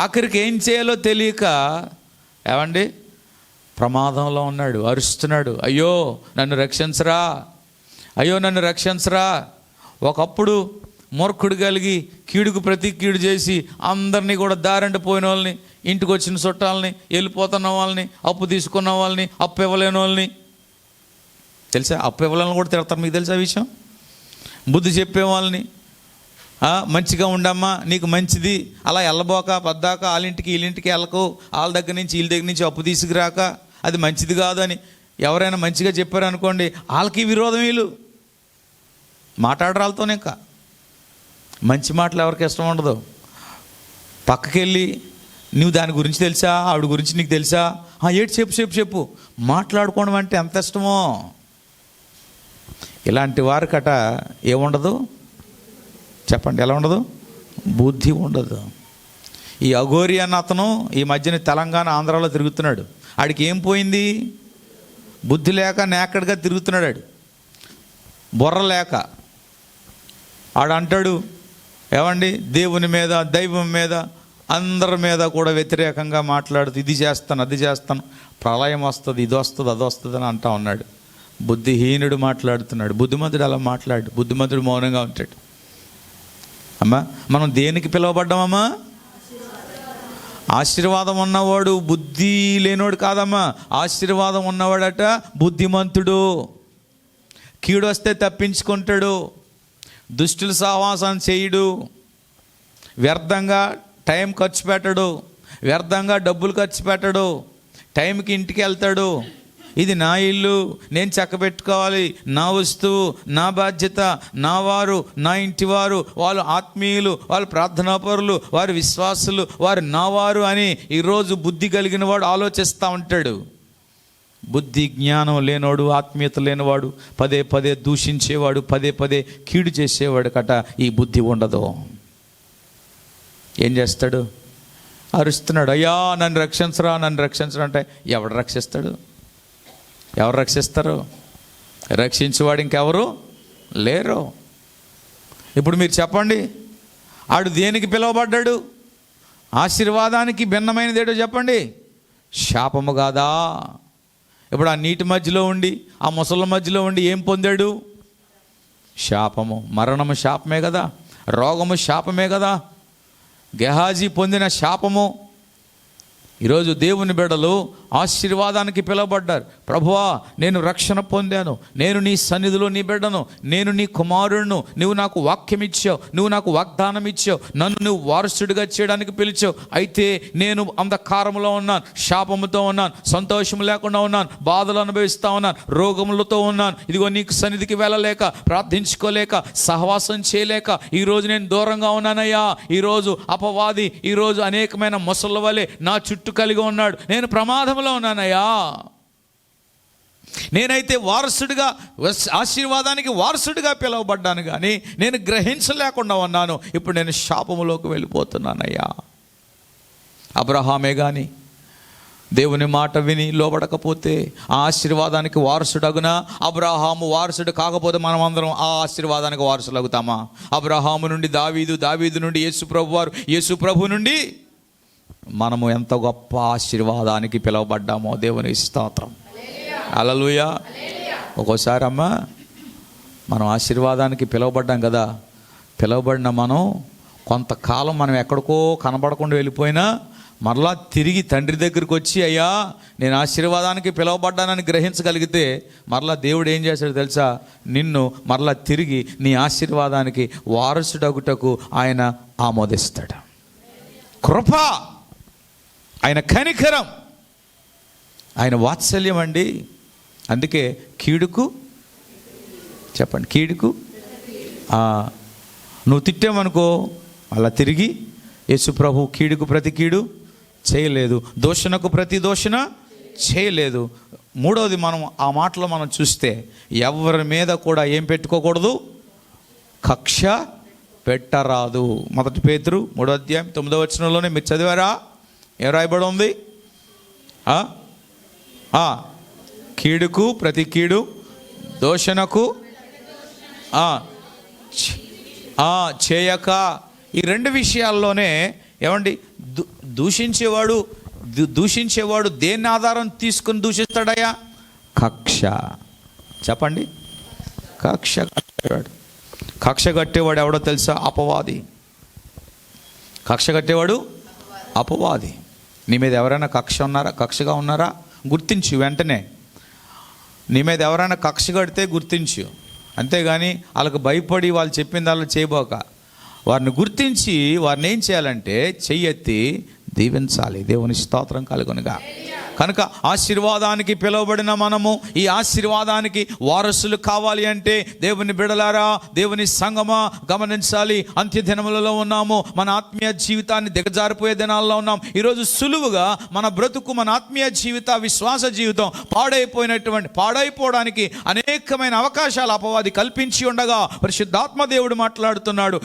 ఆఖరికి ఏం చేయాలో తెలియక, ఏమండి, ప్రమాదంలో ఉన్నాడు, అరుస్తున్నాడు, అయ్యో నన్ను రక్షించరా, అయ్యో నన్ను రక్షించరా. ఒకప్పుడు మూర్ఖుడు కలిగి కీడుకు ప్రతి కీడు చేసి అందరినీ కూడా దారంటే పోయిన వాళ్ళని, ఇంటికి వచ్చిన చుట్టాలని, వెళ్ళిపోతున్న వాళ్ళని, అప్పు తీసుకున్న వాళ్ళని, అప్పు ఇవ్వలేని వాళ్ళని, తెలుసా, అప్పు ఇవ్వలేని కూడా తిడతారు. మీకు తెలుసా విషయం? బుద్ధి చెప్పే వాళ్ళని, మంచిగా ఉండమ్మా, నీకు మంచిది, అలా వెళ్ళబోక పద్దాక వాళ్ళింటికి వీళ్ళింటికి వెళ్ళకు, వాళ్ళ దగ్గర నుంచి వీళ్ళ దగ్గర నుంచి అప్పు తీసుకురాక, అది మంచిది కాదు అని ఎవరైనా మంచిగా చెప్పారనుకోండి, వాళ్ళకి విరోధం. వీళ్ళు మాట్లాడరు వాళ్ళతోనే. ఇంకా మంచి మాటలు ఎవరికి ఇష్టం ఉండదు. పక్కకెళ్ళి నువ్వు దాని గురించి తెలుసా, ఆవిడ గురించి నీకు తెలుసా, ఏడు చెప్పు మాట్లాడుకోవడం అంటే ఎంత ఇష్టమో. ఇలాంటి వారికట ఏముండదు చెప్పండి? ఎలా ఉండదు? బుద్ధి ఉండదు. ఈ అఘోరి అన్న అతను ఈ మధ్యన తెలంగాణ ఆంధ్రాలో తిరుగుతున్నాడు. ఆడికి ఏం పోయింది? బుద్ధి లేక నేకడ్గా తిరుగుతున్నాడు. ఆడు బుర్ర లేక. ఆడు అంటాడు, ఏమండి, దేవుని మీద, దైవం మీద, అందరి మీద కూడా వ్యతిరేకంగా మాట్లాడుతూ ఇది చేస్తాను, అది చేస్తాను, ప్రళయం వస్తుంది, ఇది వస్తుంది, అది వస్తుంది అని అంటా ఉన్నాడు. బుద్ధిహీనుడు మాట్లాడుతున్నాడు. బుద్ధిమంతుడు అలా మాట్లాడు. బుద్ధిమంతుడు మౌనంగా ఉంటాడు. అమ్మా, మనం దేనికి పిలువబడ్డామమ్మా? ఆశీర్వాదం ఉన్నవాడు బుద్ధి లేనోడు కాదమ్మా. ఆశీర్వాదం ఉన్నవాడట బుద్ధిమంతుడు. కీడు వస్తే తప్పించుకుంటాడు, దుష్టుల సహవాసం చేయడు, వ్యర్థంగా టైం ఖర్చు పెట్టడు, వ్యర్థంగా డబ్బులు ఖర్చు పెట్టడు, టైంకి ఇంటికి వెళ్తాడు, ఇది నా ఇల్లు, నేను చక్కబెట్టుకోవాలి, నా వస్తువు, నా బాధ్యత, నా వారు, నా ఇంటి వారు, వాళ్ళు ఆత్మీయులు, వాళ్ళు ప్రార్థనాపరులు, వారి విశ్వాసులు, వారు నా వారు అని ఈరోజు బుద్ధి కలిగిన వాడు ఆలోచిస్తూ ఉంటాడు. బుద్ధి జ్ఞానం లేనివాడు, ఆత్మీయత లేనివాడు, పదే పదే దూషించేవాడు, పదే పదే కీడు చేసేవాడు కట ఈ బుద్ధి ఉండదు. ఏం చేస్తాడు? అరుస్తున్నాడు, అయ్యా నన్ను రక్షించరా, నన్ను రక్షించరా అంటే ఎవడు రక్షిస్తాడు? ఎవరు రక్షిస్తారు? రక్షించేవాడు ఇంకెవరు లేరు. ఇప్పుడు మీరు చెప్పండి, ఆడు దేనికి పిలువబడ్డాడు? ఆశీర్వాదానికి భిన్నమైనది ఏటో చెప్పండి. శాపము కాదా? ఇప్పుడు ఆ నీటి మధ్యలో ఉండి, ఆ ముసళ్ళ మధ్యలో ఉండి ఏం పొందాడు? శాపము. మరణము శాపమే కదా, రోగము శాపమే కదా, గెహాజీ పొందిన శాపము. ఈరోజు దేవుని బిడ్డలు ఆశీర్వాదానికి పిలువబడ్డారు. ప్రభువా, నేను రక్షణ పొందాను, నేను నీ సన్నిధిలో నీ బిడ్డను, నేను నీ కుమారుడును, నువ్వు నాకు వాక్యం ఇచ్చావు, నువ్వు నాకు వాగ్దానం ఇచ్చావు, నన్ను నువ్వు వారసుడిగా చేయడానికి పిలిచావు. అయితే నేను అంధకారంలో ఉన్నాను, శాపముతో ఉన్నాను, సంతోషం లేకుండా ఉన్నాను, బాధలు అనుభవిస్తూ ఉన్నాను, రోగములతో ఉన్నాను. ఇదిగో నీకు సన్నిధికి వెళ్ళలేక, ప్రార్థించుకోలేక, సహవాసం చేయలేక ఈరోజు నేను దూరంగా ఉన్నానయ్యా. ఈరోజు అపవాది ఈరోజు అనేకమైన మొసళ్ళ వలె నా చుట్టూ కలిగి ఉన్నాడు. నేను ప్రమాదంలో ఉన్నానయ్యా. నేనైతే వారసుడిగా, ఆశీర్వాదానికి వారసుడిగా పిలువబడ్డాను, కానీ నేను గ్రహించలేకుండా ఉన్నాను. ఇప్పుడు నేను శాపములోకి వెళ్ళిపోతున్నానయ్యా. అబ్రహామే కానీ దేవుని మాట విని లోబడకపోతే ఆ ఆశీర్వాదానికి వారసుడగునా? అబ్రహాము వారసుడు కాకపోతే మనం అందరం ఆ ఆశీర్వాదానికి వారసులు అవుతామా? అబ్రహాము నుండి దావీదు, దావీదు నుండి యేసు ప్రభు వారు, యేసు ప్రభు నుండి మనము ఎంత గొప్ప ఆశీర్వాదానికి పిలువబడ్డామో దేవుని స్తోత్రం. హల్లెలూయా. ఒక్కోసారి అమ్మ మనం ఆశీర్వాదానికి పిలువబడ్డాం కదా, పిలువబడిన మనం కొంతకాలం మనం ఎక్కడికో కనబడకుండా వెళ్ళిపోయినా మరలా తిరిగి తండ్రి దగ్గరికి వచ్చి, అయ్యా నేను ఆశీర్వాదానికి పిలువబడ్డానని గ్రహించగలిగితే మరలా దేవుడు ఏం చేస్తాడు తెలుసా? నిన్ను మరలా తిరిగి నీ ఆశీర్వాదానికి వారసుడగుటకు ఆయన ఆమోదిస్తాడు. కృప, ఆయన కనికరం, ఆయన వాత్సల్యం అండి. అందుకే కీడుకు చెప్పండి, కీడుకు నువ్వు తిట్టామనుకో అలా తిరిగి యేసు ప్రభు కీడుకు ప్రతి కీడు చేయలేదు, దూషణకు ప్రతి దూషణ చేయలేదు. మూడవది, మనం ఆ మాటలో మనం చూస్తే ఎవరి మీద కూడా ఏం పెట్టుకోకూడదు? కక్ష పెట్టరాదు. 1 పేతురు 3:9 మీరు చదివారా? ఏం రాయబడి ఉంది? కీడుకు ప్రతి కీడు, దోషణకు చేయక. ఈ రెండు విషయాల్లోనే ఏమండి, దూషించేవాడు దేన్ని ఆధారం తీసుకుని దూషిస్తాడయ్యా? కక్ష. చెప్పండి, కక్ష కట్టేవాడు. కక్ష కట్టేవాడు ఎవడో తెలుసా? అపవాది. కక్ష కట్టేవాడు అపవాది. నీ మీద ఎవరైనా కక్షగా ఉన్నారా? గుర్తించు వెంటనే. నీ మీద ఎవరైనా కక్ష కడితే గుర్తించు, అంతేగాని వాళ్ళకు భయపడి వాళ్ళు చెప్పింది వాళ్ళు చేయబోక. వారిని గుర్తించి వారిని ఏం చేయాలంటే చెయ్యెత్తి దీవించాలి. దేవుని స్తోత్రం కలుగునుగా. కనుక ఆశీర్వాదానికి పిలువబడిన మనము ఈ ఆశీర్వాదానికి వారసులు కావాలి అంటే దేవుని బిడలారా, దేవుని సంగమా గమనించాలి. అంత్యదినములలో ఉన్నాము, మన ఆత్మీయ జీవితాన్ని దిగజారిపోయే దినాల్లో ఉన్నాం. ఈరోజు సులువుగా మన బ్రతుకు, మన ఆత్మీయ జీవిత, విశ్వాస జీవితం పాడైపోవడానికి అనేకమైన అవకాశాలు అపవాది కల్పించి ఉండగా పరిశుద్ధాత్మ దేవుడు మాట్లాడుతున్నాడు.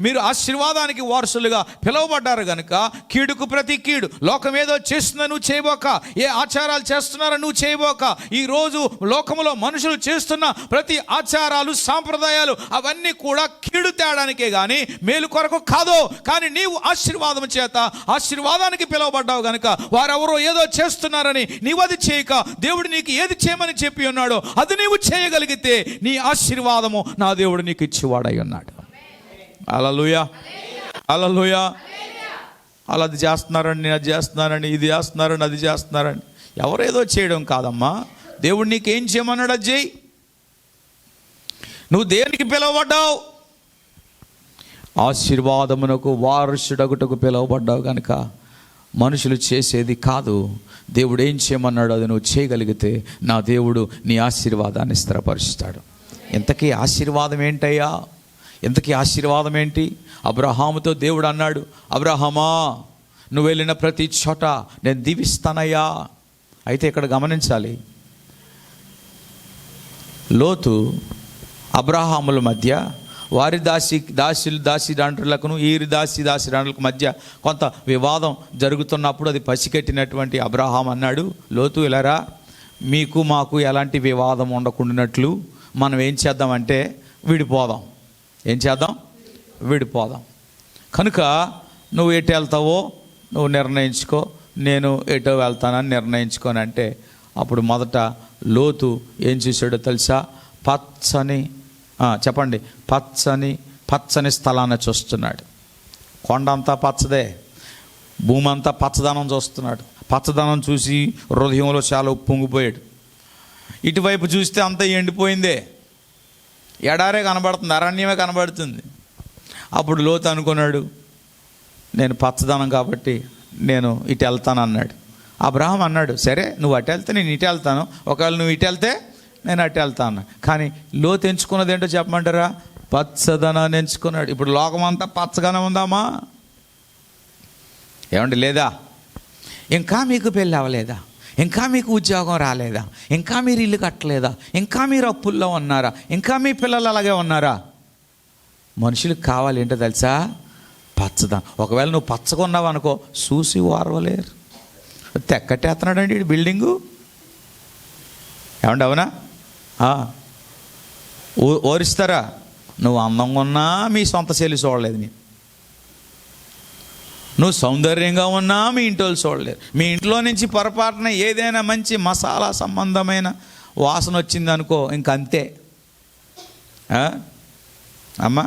మీరు ఆశీర్వాదానికి వారసులుగా పిలువబడ్డారు కనుక కీడుకు ప్రతి కీడు, లోకం ఏదో చేస్తున్నా నువ్వు చేయబోక, ఏ ఆచారాలు చేస్తున్నారో నువ్వు చేయబోక. ఈరోజు లోకములో మనుషులు చేస్తున్న ప్రతి ఆచారాలు, సాంప్రదాయాలు అవన్నీ కూడా కీడు తేడానికే కానీ మేలు కొరకు కాదు. కానీ నీవు ఆశీర్వాదం చేత ఆశీర్వాదానికి పిలువబడ్డావు కనుక వారెవరో ఏదో చేస్తున్నారని నీవు అది చేయక, దేవుడు నీకు ఏది చేయమని చెప్పి ఉన్నాడో అది నీవు చేయగలిగితే నీ ఆశీర్వాదము నా దేవుడు నీకు ఇచ్చివాడై ఉన్నాడు. హల్లెలూయా, హల్లెలూయా. అలా అది చేస్తున్నారండి, అది చేస్తున్నారండి, ఇది చేస్తున్నారండి, అది చేస్తున్నారండి. ఎవరేదో చేయడం కాదమ్మా, దేవుడు నీకేం చేయమన్నాడు అది చేయి. నువ్వు దేనికి పిలువబడ్డావు? ఆశీర్వాదమునకు వారసుడగుటకు పిలువబడ్డావు కనుక మనుషులు చేసేది కాదు. దేవుడు ఏం చేయమన్నాడు అది నువ్వు చేయగలిగితే నా దేవుడు నీ ఆశీర్వాదాన్ని స్థిరపరుస్తాడు. ఇంతకీ ఆశీర్వాదం ఏంటయ్యా? ఇంతకీ ఆశీర్వాదం ఏంటి? అబ్రహాముతో దేవుడు అన్నాడు, అబ్రహామా నువ్వు వెళ్ళిన ప్రతి చోట నేను దీవిస్తానయ్యా. అయితే ఇక్కడ గమనించాలి, లోతు అబ్రహాముల మధ్య వారి దాసిదాండ్రులకును వీరి దాసిదాండ్రులకు మధ్య కొంత వివాదం జరుగుతున్నప్పుడు అది పసిగట్టినటువంటి అబ్రహాం అన్నాడు, లోతు ఇలారా, మీకు మాకు ఎలాంటి వివాదం ఉండకుండానట్లు మనం ఏం చేద్దామంటే విడిపోదాం. ఏం చేద్దాం? విడిపోదాం. కనుక నువ్వు ఎటు వెళ్తావో నువ్వు నిర్ణయించుకో, నేను ఎటో వెళ్తానని నిర్ణయించుకోనంటే అప్పుడు మొదట లోతు ఏం చూశాడో తెలుసా? చెప్పండి, పచ్చని స్థలాన్ని చూస్తున్నాడు. కొండ అంతా పచ్చదే, భూమి అంతా పచ్చదనం చూస్తున్నాడు. పచ్చదనం చూసి హృదయంలో చాలా ఉప్పొంగిపోయాడు. ఇటువైపు చూస్తే అంతా ఎండిపోయిందే, ఎడారే కనబడుతుంది, అరణ్యమే కనబడుతుంది. అప్పుడు లోతు అనుకున్నాడు, నేను పచ్చదనం కాబట్టి నేను ఇటు వెళ్తాను అన్నాడు. అబ్రహాం అన్నాడు, సరే నువ్వు అటు వెళ్తే నేను ఇటు వెళ్తాను, ఒకవేళ నువ్వు ఇటు వెళ్తే నేను అటు వెళ్తాను. కానీ లోతు ఎంచుకున్నది ఏంటో చెప్పమంటారా? పచ్చదనాన్ని ఎంచుకున్నాడు. ఇప్పుడు లోకమంతా పచ్చగానే ఉందామా? ఏమండి, లేదా? ఇంకా మీకు పెళ్ళి అవ్వలేదా? ఇంకా మీకు ఉద్యోగం రాలేదా? ఇంకా మీరు ఇల్లు కట్టలేదా? ఇంకా మీరు అప్పుల్లో ఉన్నారా? ఇంకా మీ పిల్లలు అలాగే ఉన్నారా? మనుషులకు కావాలి ఏంటో తెలుసా? పచ్చదనం. ఒకవేళ నువ్వు పచ్చగా ఉన్నావు అనుకో, చూసి ఓర్వలేరు. తెక్కట్టేస్తున్నాడండి ఈ బిల్డింగు. ఏమండి, అవునా? ఓరిస్తారా? నువ్వు అందంగా ఉన్నా మీ సొంత శైలి చూడలేదు, నువ్వు సౌందర్యంగా ఉన్నా మీ ఇంటి వాళ్ళు చూడలేరు. మీ ఇంట్లో నుంచి పొరపాటున ఏదైనా మంచి మసాలా సంబంధమైన వాసన వచ్చిందనుకో, ఇంకంతే. అమ్మా,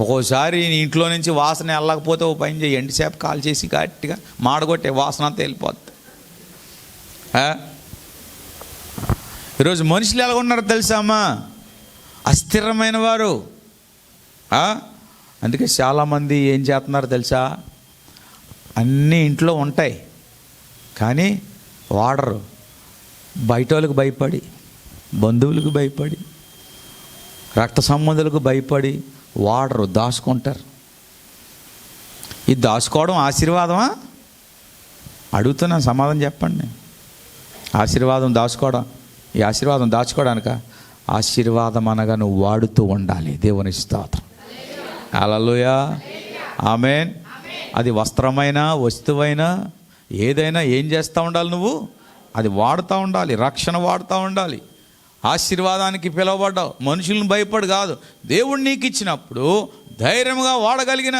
ఒక్కోసారి నీ ఇంట్లో నుంచి వాసన వెళ్ళకపోతే ఓ పని చేయి, ఎండిసేపు కాల్ చేసి గట్టిగా మాడగొట్టే వాసన అంతా వెళ్ళిపోద్ది. ఈరోజు మనుషులు ఎలా ఉన్నారో తెలుసా అమ్మా? అస్థిరమైన వారు. అందుకే చాలామంది ఏం చేస్తున్నారు తెలుసా? అన్నీ ఇంట్లో ఉంటాయి కానీ వాడరు. బయట వాళ్ళకి భయపడి, బంధువులకు భయపడి, రక్త సంబంధులకు భయపడి వాడరు, దాచుకుంటారు. ఇది దాచుకోవడం ఆశీర్వాదమా? అడుగుతున్నా, సమాధానం చెప్పండి. ఆశీర్వాదం దాచుకోవడం, ఈ ఆశీర్వాదం దాచుకోవడానిక? ఆశీర్వాదం అనగా నువ్వు వాడుతూ ఉండాలి. దేవుని స్తోత్రం, హల్లెలూయా, ఆమేన్. అది వస్త్రమైనా వస్తువైనా ఏదైనా ఏం చేస్తూ ఉండాలి? నువ్వు అది వాడుతూ ఉండాలి, రక్షణ వాడుతూ ఉండాలి. ఆశీర్వాదానికి పిలువబడ్డావు, మనుషులను భయపడి కాదు. దేవుడు నీకు ఇచ్చినప్పుడు ధైర్యంగా వాడగలిగిన,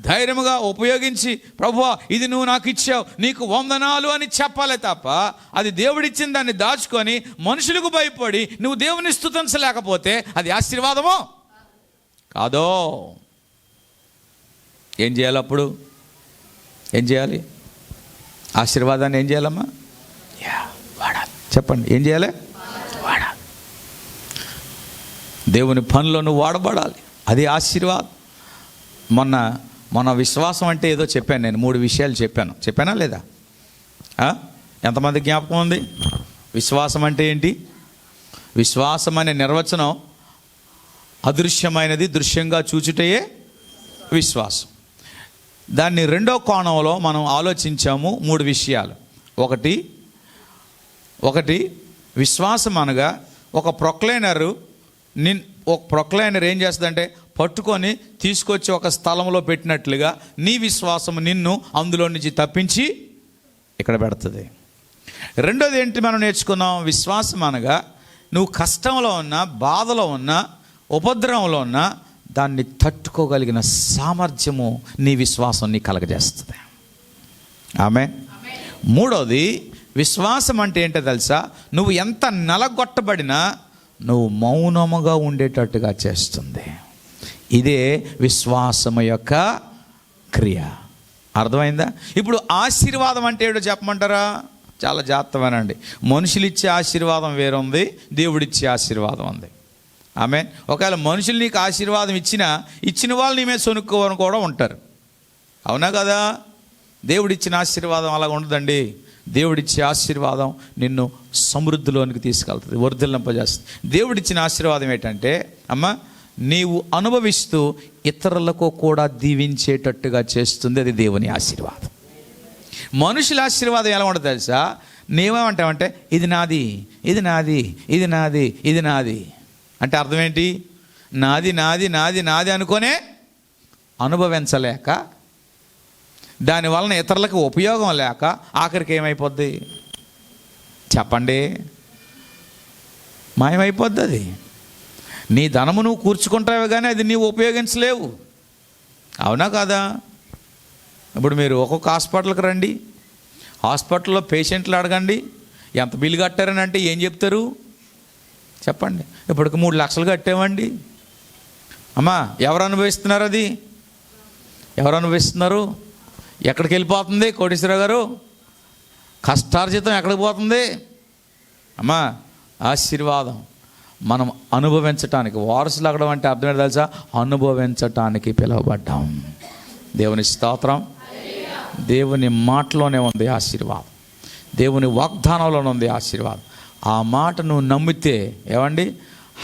ధైర్యంగా ఉపయోగించి, ప్రభువా ఇది నువ్వు నాకు ఇచ్చావు, నీకు వందనాలు అని చెప్పాలి తప్ప అది దేవుడిచ్చిన దాన్ని దాచుకొని మనుషులకు భయపడి నువ్వు దేవుని స్తుతించలేకపోతే అది ఆశీర్వాదమో కాదో. ఏం చేయాలి అప్పుడు? ఏం చేయాలి? ఆశీర్వాదాన్ని ఏం చేయాలమ్మా? వాడాలి. చెప్పండి, ఏం చేయాలి? వాడాలి. దేవుని పనిలో నువ్వు వాడబడాలి, అది ఆశీర్వాదం. మొన్న విశ్వాసం అంటే ఏదో చెప్పాను నేను, 3 విషయాలు చెప్పానా లేదా? ఎంతమంది జ్ఞాపకం ఉంది? విశ్వాసం అంటే ఏంటి? విశ్వాసం అనే నిర్వచనం అదృశ్యమైనది దృశ్యంగా చూచుటయే విశ్వాసం. దాన్ని రెండో కోణంలో మనం ఆలోచించాము. 3 విషయాలు. ఒకటి విశ్వాసం అనగా ఒక ప్రొక్లైనర్ ఏం చేస్తుందంటే పట్టుకొని తీసుకొచ్చి ఒక స్థలంలో పెట్టినట్లుగా నీ విశ్వాసం నిన్ను అందులో నుంచి తప్పించి ఇక్కడ పెడుతుంది. రెండోది ఏంటి మనం నేర్చుకున్నాం? విశ్వాసం అనగా నువ్వు కష్టంలో ఉన్నా, బాధలో ఉన్నా, ఉపద్రవంలో ఉన్నా దాన్ని తట్టుకోగలిగిన సామర్థ్యము నీ విశ్వాసం నీ కలగజేస్తుంది. ఆమేన్. మూడోది విశ్వాసం అంటే ఏంటో తెలుసా? నువ్వు ఎంత నలగొట్టబడినా నువ్వు మౌనముగా ఉండేటట్టుగా చేస్తుంది. ఇదే విశ్వాసము యొక్క క్రియ. అర్థమైందా? ఇప్పుడు ఆశీర్వాదం అంటే ఏడో చెప్పమంటారా? చాలా జాగ్రత్తగానండి. మనుషులు ఇచ్చే ఆశీర్వాదం వేరే ఉంది, దేవుడిచ్చే ఆశీర్వాదం ఉంది. ఆమేన్. ఒకవేళ మనుషులు నీకు ఆశీర్వాదం ఇచ్చిన వాళ్ళు నీ మీద సొనుక్కోవని కూడా ఉంటారు. అవునా కదా? దేవుడిచ్చిన ఆశీర్వాదం అలా ఉండదండి. దేవుడిచ్చే ఆశీర్వాదం నిన్ను సమృద్ధిలోనికి తీసుకెళ్తుంది, వర్ధిల్లింపజేస్తుంది. దేవుడిచ్చిన ఆశీర్వాదం ఏంటంటే అమ్మ, నీవు అనుభవిస్తూ ఇతరులకు కూడా దీవించేటట్టుగా చేస్తుంది. అది దేవుని ఆశీర్వాదం. మనుషుల ఆశీర్వాదం ఎలా ఉండదు తెలుసా? నీవేమంటావంటే ఇది నాది, ఇది నాది, ఇది నాది, ఇది నాది అంటే అర్థం ఏంటి? నాది నాది నాది నాది అనుకోనే అనుభవించలేక, దానివలన ఇతరులకు ఉపయోగం లేక ఆఖరికి ఏమైపోద్ది చెప్పండి? మాయమైపోద్ది. అది నీ ధనము నువ్వు కూర్చుకుంటావే కానీ అది నీవు ఉపయోగించలేవు. అవునా కాదా? ఇప్పుడు మీరు ఒక్కొక్క హాస్పిటల్కి రండి, హాస్పిటల్లో పేషెంట్లు అడగండి ఎంత బిల్లు కట్టారని అంటే ఏం చెప్తారు చెప్పండి? ఇప్పటికి 3 లక్షలు కట్టామండి. అమ్మా, ఎవరు అనుభవిస్తున్నారు? అది ఎవరు అనుభవిస్తున్నారు? ఎక్కడికి వెళ్ళిపోతుంది కోటేశ్వరరావు గారు? కష్టార్జితం ఎక్కడికి పోతుంది? అమ్మా, ఆశీర్వాదం మనం అనుభవించటానికి, వారసులు అగడం అంటే అర్థం ఏంటో తెలుసా? అనుభవించటానికి పిలువబడ్డాం. దేవుని స్తోత్రం. దేవుని మాటలోనే ఉంది ఆశీర్వాదం, దేవుని వాగ్దానంలోనే ఉంది ఆశీర్వాదం. ఆ మాట నువ్వు నమ్మితే ఏమండి,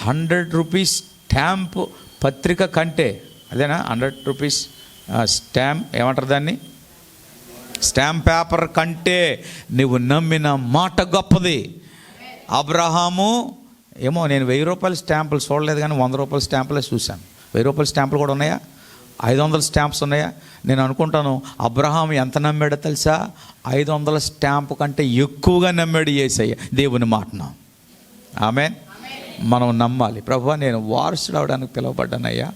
100 రూపీస్ స్టాంప్ పత్రిక కంటే, అదేనా 100 రూపీస్ స్టాంప్ ఏమంటారు దాన్ని, స్టాంప్ పేపర్ కంటే నువ్వు నమ్మిన మాట గొప్పది. అబ్రహాము ఏమో, నేను 1000 రూపాయల స్టాంపులు చూడలేదు కానీ 100 రూపాయల స్టాంపులే చూశాను. 1000 రూపాయల స్టాంపులు కూడా ఉన్నాయా? 500 స్టాంప్స్ ఉన్నాయా? నేను అనుకుంటాను అబ్రహాం ఎంత నమ్మాడో తెలుసా? 500 స్టాంపు కంటే ఎక్కువగా నమ్మాడు యేసయ్య దేవుని మాటను. ఆమేన్. మనం నమ్మాలి. ప్రభువా, నేను వారసుడు అవడానికి పిలువబడ్డానయ్యా,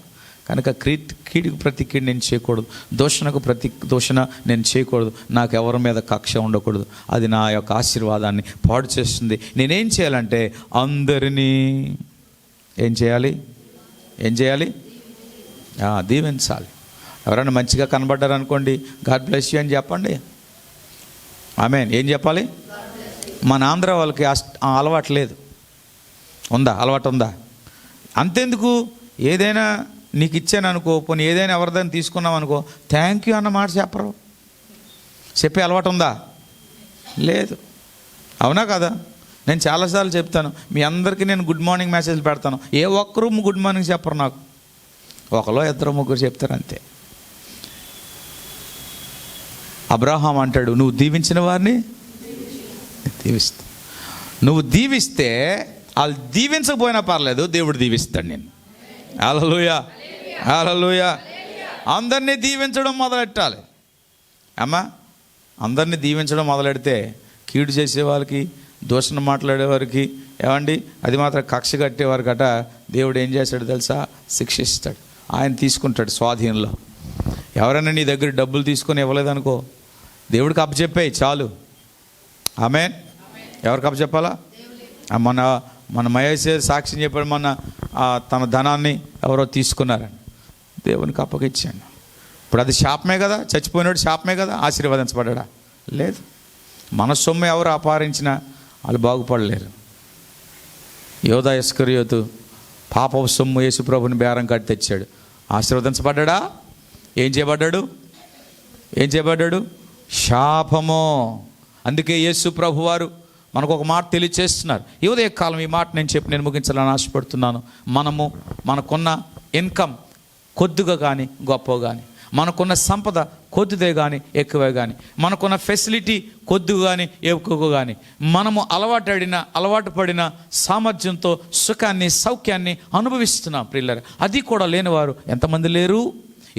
కనుక కీడుకు ప్రతి కీడు నేను చేయకూడదు, దూషణకు ప్రతి దూషణ నేను చేయకూడదు, నాకు ఎవరి మీద కక్ష ఉండకూడదు. అది నా యొక్క ఆశీర్వాదాన్ని పాడు చేస్తుంది. నేనేం చేయాలంటే అందరినీ ఏం చేయాలి? దీవించాలి. ఎవరైనా మంచిగా కనబడ్డారనుకోండి, గాడ్ బ్లెస్ యూ అని చెప్పండి. ఆమేన్. ఏం చెప్పాలి? మన ఆంధ్ర వాళ్ళకి అలవాటు లేదు. ఉందా? అలవాటు ఉందా? అంతెందుకు, ఏదైనా నీకు ఇచ్చాను అనుకో, పోనీ ఏదైనా ఎవరిదైనా తీసుకున్నాం అనుకో, థ్యాంక్ యూ అన్న మాట చెప్పరు. చెప్పే అలవాటు ఉందా? లేదు. అవునా కదా? నేను చాలాసార్లు చెప్తాను, మీ అందరికీ నేను గుడ్ మార్నింగ్ మెసేజ్లు పెడతాను, ఏ ఒక్కరూ గుడ్ మార్నింగ్ చెప్పరు నాకు. ఒకలో 2 3 చెప్తారు అంతే. అబ్రహాం అంటాడు, నువ్వు దీవించిన వారిని దీవిస్తా. నువ్వు దీవిస్తే వాళ్ళు దీవించకపోయినా పర్లేదు, దేవుడు దీవిస్తాడు నేను. హల్లెలూయా, హల్లెలూయా. అందరినీ దీవించడం మొదలెట్టాలి. అమ్మా, అందరినీ దీవించడం మొదలెడితే కీడు చేసే వాళ్ళకి, దూషణ మాట్లాడేవారికి, ఏమండి అది మాత్రం కక్ష కట్టేవారికట దేవుడు ఏం చేస్తాడు తెలుసా? శిక్షిస్తాడు. ఆయన తీసుకుంటాడు స్వాధీనంలో. ఎవరైనా నీ దగ్గర డబ్బులు తీసుకొని ఇవ్వలేదనుకో, దేవుడికి అప్పచెప్పేయి చాలు. ఆమేన్. ఎవరికి అప్పచెప్పాలా? మన మహేష్ సాక్ష్యం చెప్పాడు, మొన్న తన ధనాన్ని ఎవరో తీసుకున్నారని దేవునికి అప్పగిచ్చాను. ఇప్పుడు అది శాపమే కదా, చచ్చిపోయినాడు శాపమే కదా, ఆశీర్వదించబడ్డా? లేదు. మన సొమ్ము ఎవరు అపహరించినా వాళ్ళు బాగుపడలేరు. యోధా ఇస్కరియోతు పాపపు సొమ్ము యేసు ప్రభుని బేరం కట్టి తెచ్చాడు, ఆశీర్వదించబడ్డా? ఏం చేయబడ్డాడు? శాపము. అందుకే యేసు ప్రభు వారు మనకు ఒక మాట తెలియచేస్తున్నారు. ఈ ఉదయ కాలం ఈ మాట నేను ముగించాలని ఆశపడుతున్నాను. మనకున్న ఇన్కమ్ కొద్దిగా కానీ గొప్ప కానీ, మనకున్న సంపద కొద్దిదే కానీ ఎక్కువే కానీ, మనకున్న ఫెసిలిటీ కొద్దిగా కానీ ఎక్కువ కానీ, మనము అలవాటు పడిన సామర్థ్యంతో సుఖాన్ని సౌఖ్యాన్ని అనుభవిస్తున్నాం ప్రియులారా. అది కూడా లేనివారు ఎంతమంది లేరు?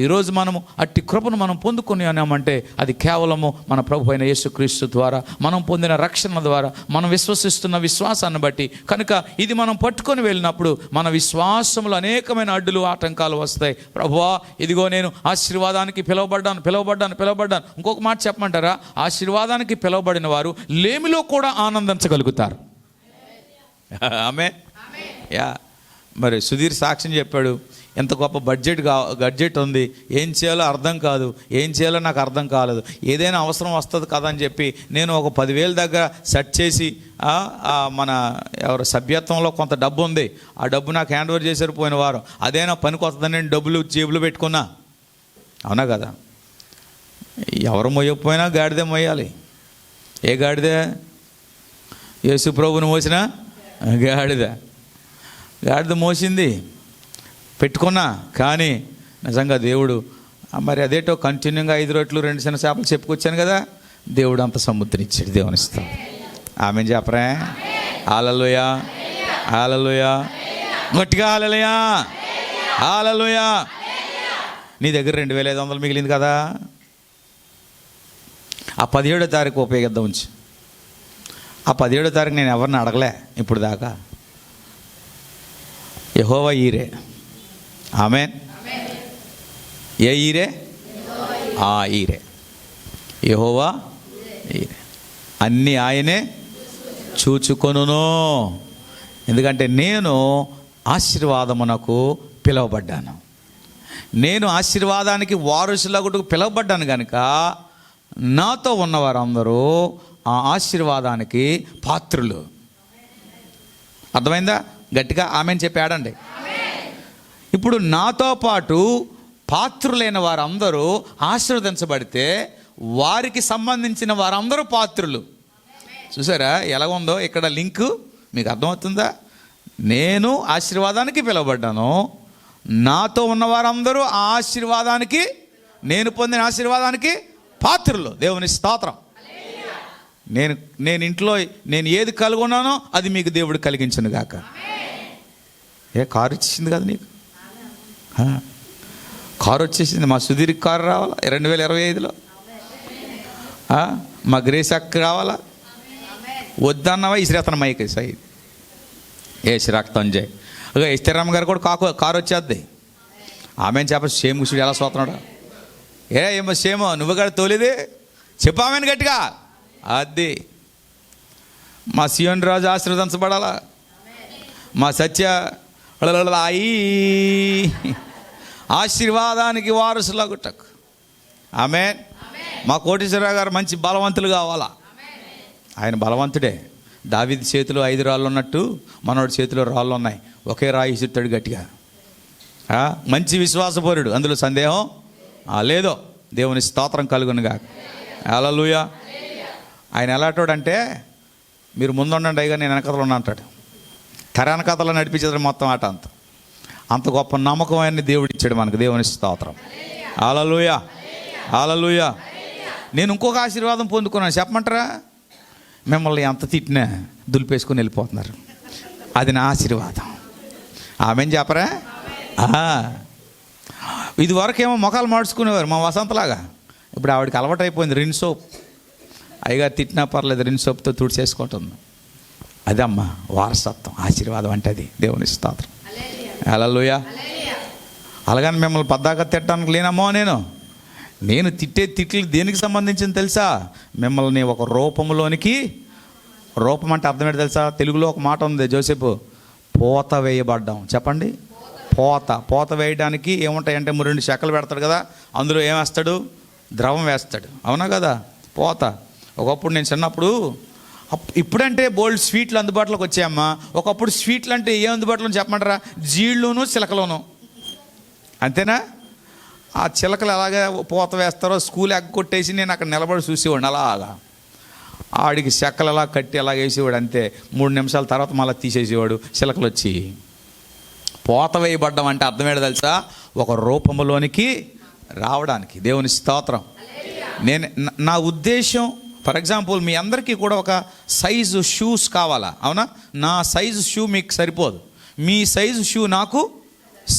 ఈరోజు మనము అట్టి కృపను మనం పొందుకొని అన్నామంటే అది కేవలము మన ప్రభు అయిన యేసుక్రీస్తు ద్వారా, మనం పొందిన రక్షణ ద్వారా, మనం విశ్వసిస్తున్న విశ్వాసాన్ని బట్టి. కనుక ఇది మనం పట్టుకొని వెళ్ళినప్పుడు మన విశ్వాసంలో అనేకమైన అడ్డులు ఆటంకాలు వస్తాయి. ప్రభువా, ఇదిగో నేను ఆశీర్వాదానికి పిలువబడ్డాను. ఇంకొక మాట చెప్పమంటారా? ఆశీర్వాదానికి పిలువబడిన వారు లేమిలో కూడా ఆనందించగలుగుతారు. ఆమె యా. మరి సుధీర్ సాక్ష్యం చెప్పాడు, ఎంత గొప్ప బడ్జెట్ ఉంది, ఏం చేయాలో అర్థం కాదు, ఏం చేయాలో నాకు అర్థం కాలేదు, ఏదైనా అవసరం వస్తుంది కదా అని చెప్పి నేను ఒక 10,000 దగ్గర సెట్ చేసి, మన ఎవరు సభ్యత్వంలో కొంత డబ్బు ఉంది, ఆ డబ్బు నాకు హ్యాండ్ ఓవర్ చేశారు పోయిన వారం, అదేనా పనికి వస్తుందని నేను డబ్బులు జేబులో పెట్టుకున్నా. అవునా కదా? ఎవరు మొయ్యకపోయినా గాడిదే మొయ్యాలి. ఏ గాడిదే? యేసు ప్రభువుని మోసిన గాడిద మోసింది, పెట్టుకున్నా. కానీ నిజంగా దేవుడు మరి అదేటో కంటిన్యూగా 5 రొట్టెలు 2 చిన్న చేపలు చెప్పుకొచ్చాను కదా, దేవుడు అంత సముద్రం ఇచ్చాడు. దేవుని ఇస్తాం. ఆమె చెప్పరా? హల్లెలూయా, హల్లెలూయా, గట్టిగా హల్లెలూయా, హల్లెలూయా. నీ దగ్గర 2500 మిగిలింది కదా, ఆ 17వ తారీఖు ఉపయోగిద్దాం ఉంచి. ఆ 17వ తారీఖు నేను ఎవరిని అడగలే ఇప్పుడు దాకా. యెహోవా ఈరే. ఆమేన్. ఏ ఈరే? ఆ ఈరే, యెహోవా ఈరే. అన్నీ ఆయనే చూచుకొనును. ఎందుకంటే నేను ఆశీర్వాదమునకు పిలువబడ్డాను. నేను ఆశీర్వాదానికి వారసులగుటకు పిలువబడ్డాను కనుక నాతో ఉన్నవారందరూ ఆ ఆశీర్వాదానికి పాత్రులు. అర్థమైందా? గట్టిగా ఆమెన్ చెప్పి ఆడండి. ఇప్పుడు నాతో పాటు పాత్రులైన వారందరూ ఆశీర్వదించబడితే వారికి సంబంధించిన వారందరూ పాత్రులు. చూసారా ఎలా ఉందో ఇక్కడ లింకు? మీకు అర్థమవుతుందా? నేను ఆశీర్వాదానికి పిలువబడ్డాను, నాతో ఉన్న వారందరూ ఆ ఆశీర్వాదానికి, నేను పొందిన ఆశీర్వాదానికి పాత్రులు. దేవుని స్తోత్రం. నేను ఇంట్లో నేను ఏది కలుగున్నానో అది మీకు దేవుడు కలిగించను గాక. కారు ఇచ్చేసింది కదా నీకు, కారు వచ్చేసింది. మా సుధీర్కి కారు రావాలా 2025లో, మా గ్రేస్ అక్క రావాలా? వద్దన్నవా ఇసిరేతన మైక్ సై ఏసిరాక్ తంజయ్ ఇస్తరామ్ గారు కూడా కారు వచ్చేద్ది. ఆమె చెప్ప సేమ్ కుషుడు ఎలా సోతున్నాడు? ఏమో సేమో నువ్వు కూడా తోలేది చెప్పామని గట్టిగా. అది మా సియోన్ రాజు ఆశీర్వదించబడాలా, మా సత్య అయి ఆశీర్వాదానికి వారసులాగుటకు. ఆమేన్. మా కోటేశ్వరరావు గారు మంచి బలవంతులు కావాలా. ఆయన బలవంతుడే. దావీదు చేతిలో 5 రాళ్ళు ఉన్నట్టు మనోడి చేతిలో రాళ్ళు ఉన్నాయి. ఒకే రాయి ఇసురుతాడు గట్టిగా. మంచి విశ్వాసపరుడు, అందులో సందేహం లేదో. దేవుని స్తోత్రం కలుగునుగా. హల్లెలూయా. ఆయన ఎలాంటోడంటే మీరు ముందుండండి అయ్యగా నేను వెనకతలు ఉన్నా అంటాడు. తెరాన కథలో నడిపించేది మొత్తం ఆట. అంత గొప్ప నమ్మకం ఆయన్ని దేవుడు ఇచ్చాడు మనకు. దేవుని స్తోత్రం. హల్లెలూయా, హల్లెలూయా. నేను ఇంకొక ఆశీర్వాదం పొందుకున్నాను, చెప్పమంటారా? మిమ్మల్ని ఎంత తిట్టినా దులిపేసుకొని వెళ్ళిపోతున్నారు. అది నా ఆశీర్వాదం. ఆమెన్ చెప్పరా? ఇది వరకేమో మొఖాలు మార్చుకునేవారు మా వసంతలాగా. ఇప్పుడు ఆవిడకి అలవాటు అయిపోయింది రిన్ సోప్. అయ్యగారు తిట్టినా పర్లేదు, రిన్ సోప్తో తుడిచేసుకుంటుంది. అదమ్మా వారసత్వం, ఆశీర్వాదం అంటే అది. దేవుని స్తోత్రం. హల్లెలూయా. అలాగని మిమ్మల్ని పద్దాక తిట్టడానికి లేనమ్మో. నేను తిట్టే తిట్లు దేనికి సంబంధించింది తెలుసా? మిమ్మల్ని ఒక రూపంలోనికి, రూపం అంటే అర్థమేంటి తెలుసా? తెలుగులో ఒక మాట ఉంది జోసెఫ్, పోత వేయబడ్డాం. చెప్పండి. పోత వేయడానికి ఏముంటాయంటే 2 చెక్కలు పెడతాడు కదా, అందులో ఏమేస్తాడు? ద్రవం వేస్తాడు. అవునా కదా? పోత. ఒకప్పుడు నేను చిన్నప్పుడు, ఇప్పుడంటే బోల్డ్ స్వీట్లు అందుబాటులోకి వచ్చాయమ్మా. ఒకప్పుడు స్వీట్లు అంటే ఏం అందుబాటులో చెప్పమంటారా? జీళ్ళును చిలకలోను. అంతేనా? ఆ చిలకలు అలాగే పోత వేస్తారో స్కూల్ ఎగ్గొట్టేసి నేను అక్కడ నిలబడి చూసేవాడిని. అలాగా ఆడికి చెక్కలు అలా కట్టి అలా వేసేవాడు. అంతే 3 నిమిషాల తర్వాత మళ్ళీ తీసేసేవాడు చిలకలు వచ్చి. పోత వేయబడ్డం అంటే అర్థమేంటో తెలుసా? ఒక రూపంలోనికి రావడానికి. దేవుని స్తోత్రం. నా ఉద్దేశం, ఫర్ ఎగ్జాంపుల్ మీ అందరికీ కూడా ఒక సైజు షూస్ కావాలా? అవునా? నా సైజు షూ మీకు సరిపోదు, మీ సైజు షూ నాకు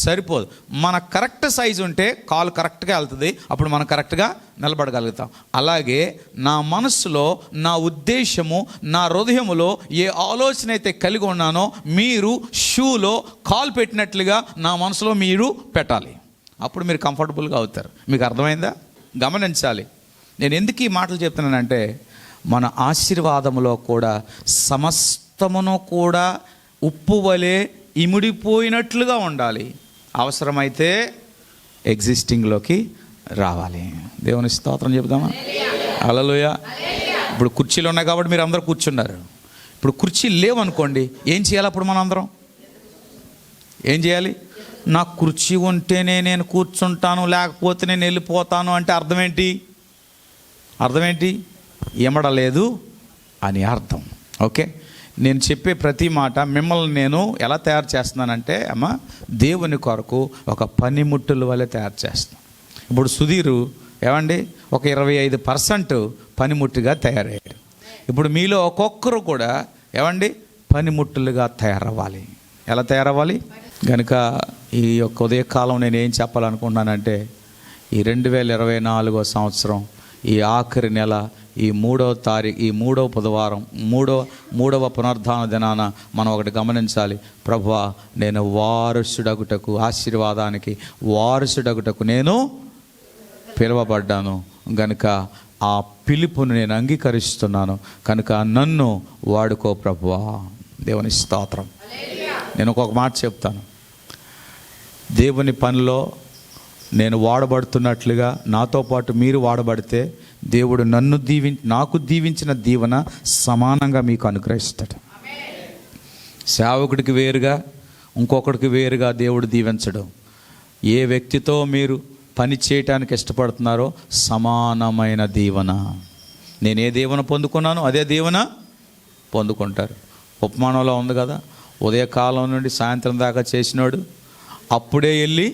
సరిపోదు. మన కరెక్ట్ సైజు ఉంటే కాలు కరెక్ట్గా వెళ్తుంది, అప్పుడు మనం కరెక్ట్గా నిలబడగలుగుతాం. అలాగే నా మనస్సులో, నా ఉద్దేశము, నా హృదయములో ఏ ఆలోచన అయితే కలిగి ఉన్నానో మీరు షూలో కాలు పెట్టినట్లుగా నా మనసులో మీరు పెట్టాలి. అప్పుడు మీరు కంఫర్టబుల్గా అవుతారు. మీకు అర్థమైందా? గమనించాలి. నేను ఎందుకు ఈ మాటలు చెప్తున్నానంటే, మన ఆశీర్వాదములో కూడా సమస్తమును కూడా ఉప్పు వలె ఇమిడిపోయినట్లుగా ఉండాలి. అవసరమైతే ఎగ్జిస్టింగ్లోకి రావాలి. దేవుని స్తోత్రం చెబుదామా? హల్లెలూయా. ఇప్పుడు కుర్చీలు ఉన్నాయి కాబట్టి మీరు అందరూ కూర్చున్నారు. ఇప్పుడు కుర్చీలు లేవనుకోండి, ఏం చేయాలి? అప్పుడు మనం అందరం ఏం చేయాలి? నాకు కుర్చీ ఉంటేనే నేను కూర్చుంటాను, లేకపోతే నేను వెళ్ళిపోతాను అంటే అర్థం ఏంటి? అర్థం ఏంటి? ఇమడలేదు అని అర్థం. ఓకే, నేను చెప్పే ప్రతి మాట మిమ్మల్ని నేను ఎలా తయారు చేస్తున్నానంటే, అమ్మ, దేవుని కొరకు ఒక పనిముట్టుల వల్లే తయారు చేస్తున్నాను. ఇప్పుడు సుధీరు ఏమండి ఒక 25% పనిముట్టుగా తయారయ్యాడు. ఇప్పుడు మీలో ఒక్కొక్కరు కూడా ఏమండి పనిముట్టులుగా తయారవ్వాలి. ఎలా తయారవ్వాలి? కనుక ఈ యొక్క ఉదయకాలం నేను ఏం చెప్పాలనుకుంటున్నానంటే, ఈ 2024 సంవత్సరం ఈ ఆఖరి నెల ఈ 3వ తారీఖు, ఈ 3వ బుధవారం, మూడవ పునరుద్ధాన దినాన మనం ఒకటి గమనించాలి. ప్రభువా, నేను వారసుడగుటకు, ఆశీర్వాదానికి వారసుడగుటకు నేను పిలువబడ్డాను గనుక ఆ పిలుపును నేను అంగీకరిస్తున్నాను కనుక నన్ను వాడుకో ప్రభువా. దేవుని స్తోత్రం. నేను ఒక్కొక్క మాట చెప్తాను. దేవుని పనిలో నేను వాడబడుతున్నట్లుగా నాతో పాటు మీరు వాడబడితే దేవుడు నాకు దీవించిన దీవెన సమానంగా మీకు అనుగ్రహిస్తాడు. సేవకుడికి వేరుగా ఇంకొకడికి వేరుగా దేవుడు దీవించడు. ఏ వ్యక్తితో మీరు పని చేయటానికి ఇష్టపడుతున్నారో సమానమైన దీవెన. నేను ఏ దీవెన పొందుకున్నానో అదే దీవెన పొందుకుంటారు. ఉపమానంలో ఉంది కదా, ఉదయకాలం నుండి సాయంత్రం దాకా చేసినాడు అప్పుడే వెళ్ళి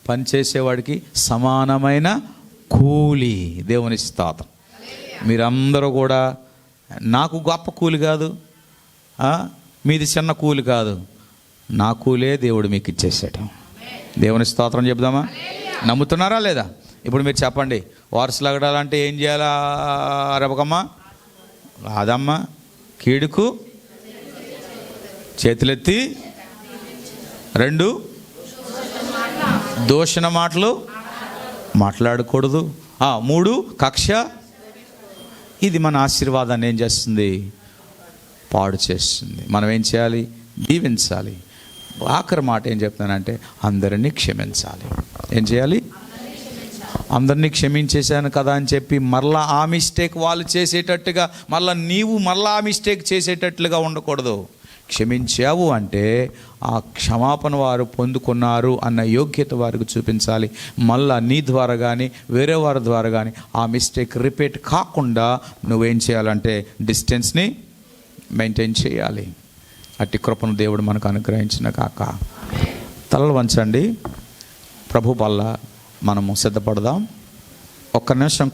పని చేసేవాడికి సమానమైన కూలి. దేవుని స్తోత్రం. మీరందరూ కూడా నాకు గొప్ప కూలి కాదు, మీది చిన్న కూలి కాదు, నా కూలే దేవుడు మీకు ఇచ్చేసాడు. దేవుని స్తోత్రం చెప్దామా? నమ్ముతున్నారా లేదా? ఇప్పుడు మీరు చెప్పండి, వారసులగడాలంటే ఏం చేయాలా రబకమ్మా? కాదమ్మా, కీడుకు చేతులెత్తి, 2 దూషణ మాటలు మాట్లాడకూడదు, 3 కక్ష. ఇది మన ఆశీర్వాదాన్ని ఏం చేస్తుంది? పాడు చేస్తుంది. మనం ఏం చేయాలి? దీవించాలి. ఆఖరి మాట ఏం చెప్తానంటే, అందరినీ క్షమించాలి. ఏం చేయాలి? అందరినీ క్షమించేశాను కదా అని చెప్పి మరలా ఆ మిస్టేక్ వాళ్ళు చేసేటట్టుగా నీవు మరలా ఆ మిస్టేక్ చేసేటట్లుగా ఉండకూడదు. క్షమించావు అంటే ఆ క్షమాపణ వారు పొందుకున్నారు అన్న యోగ్యత వారికి చూపించాలి. మళ్ళా నీ ద్వారా కానీ వేరే వారి ద్వారా కానీ ఆ మిస్టేక్ రిపీట్ కాకుండా నువ్వేం చేయాలంటే డిస్టెన్స్ని మెయింటైన్ చేయాలి. అట్టి కృపను దేవుడు మనకు అనుగ్రహించిన కాక. తలలు వంచండి. ప్రభు వల్ల మనము సిద్ధపడదాం. ఒక్క నిమిషం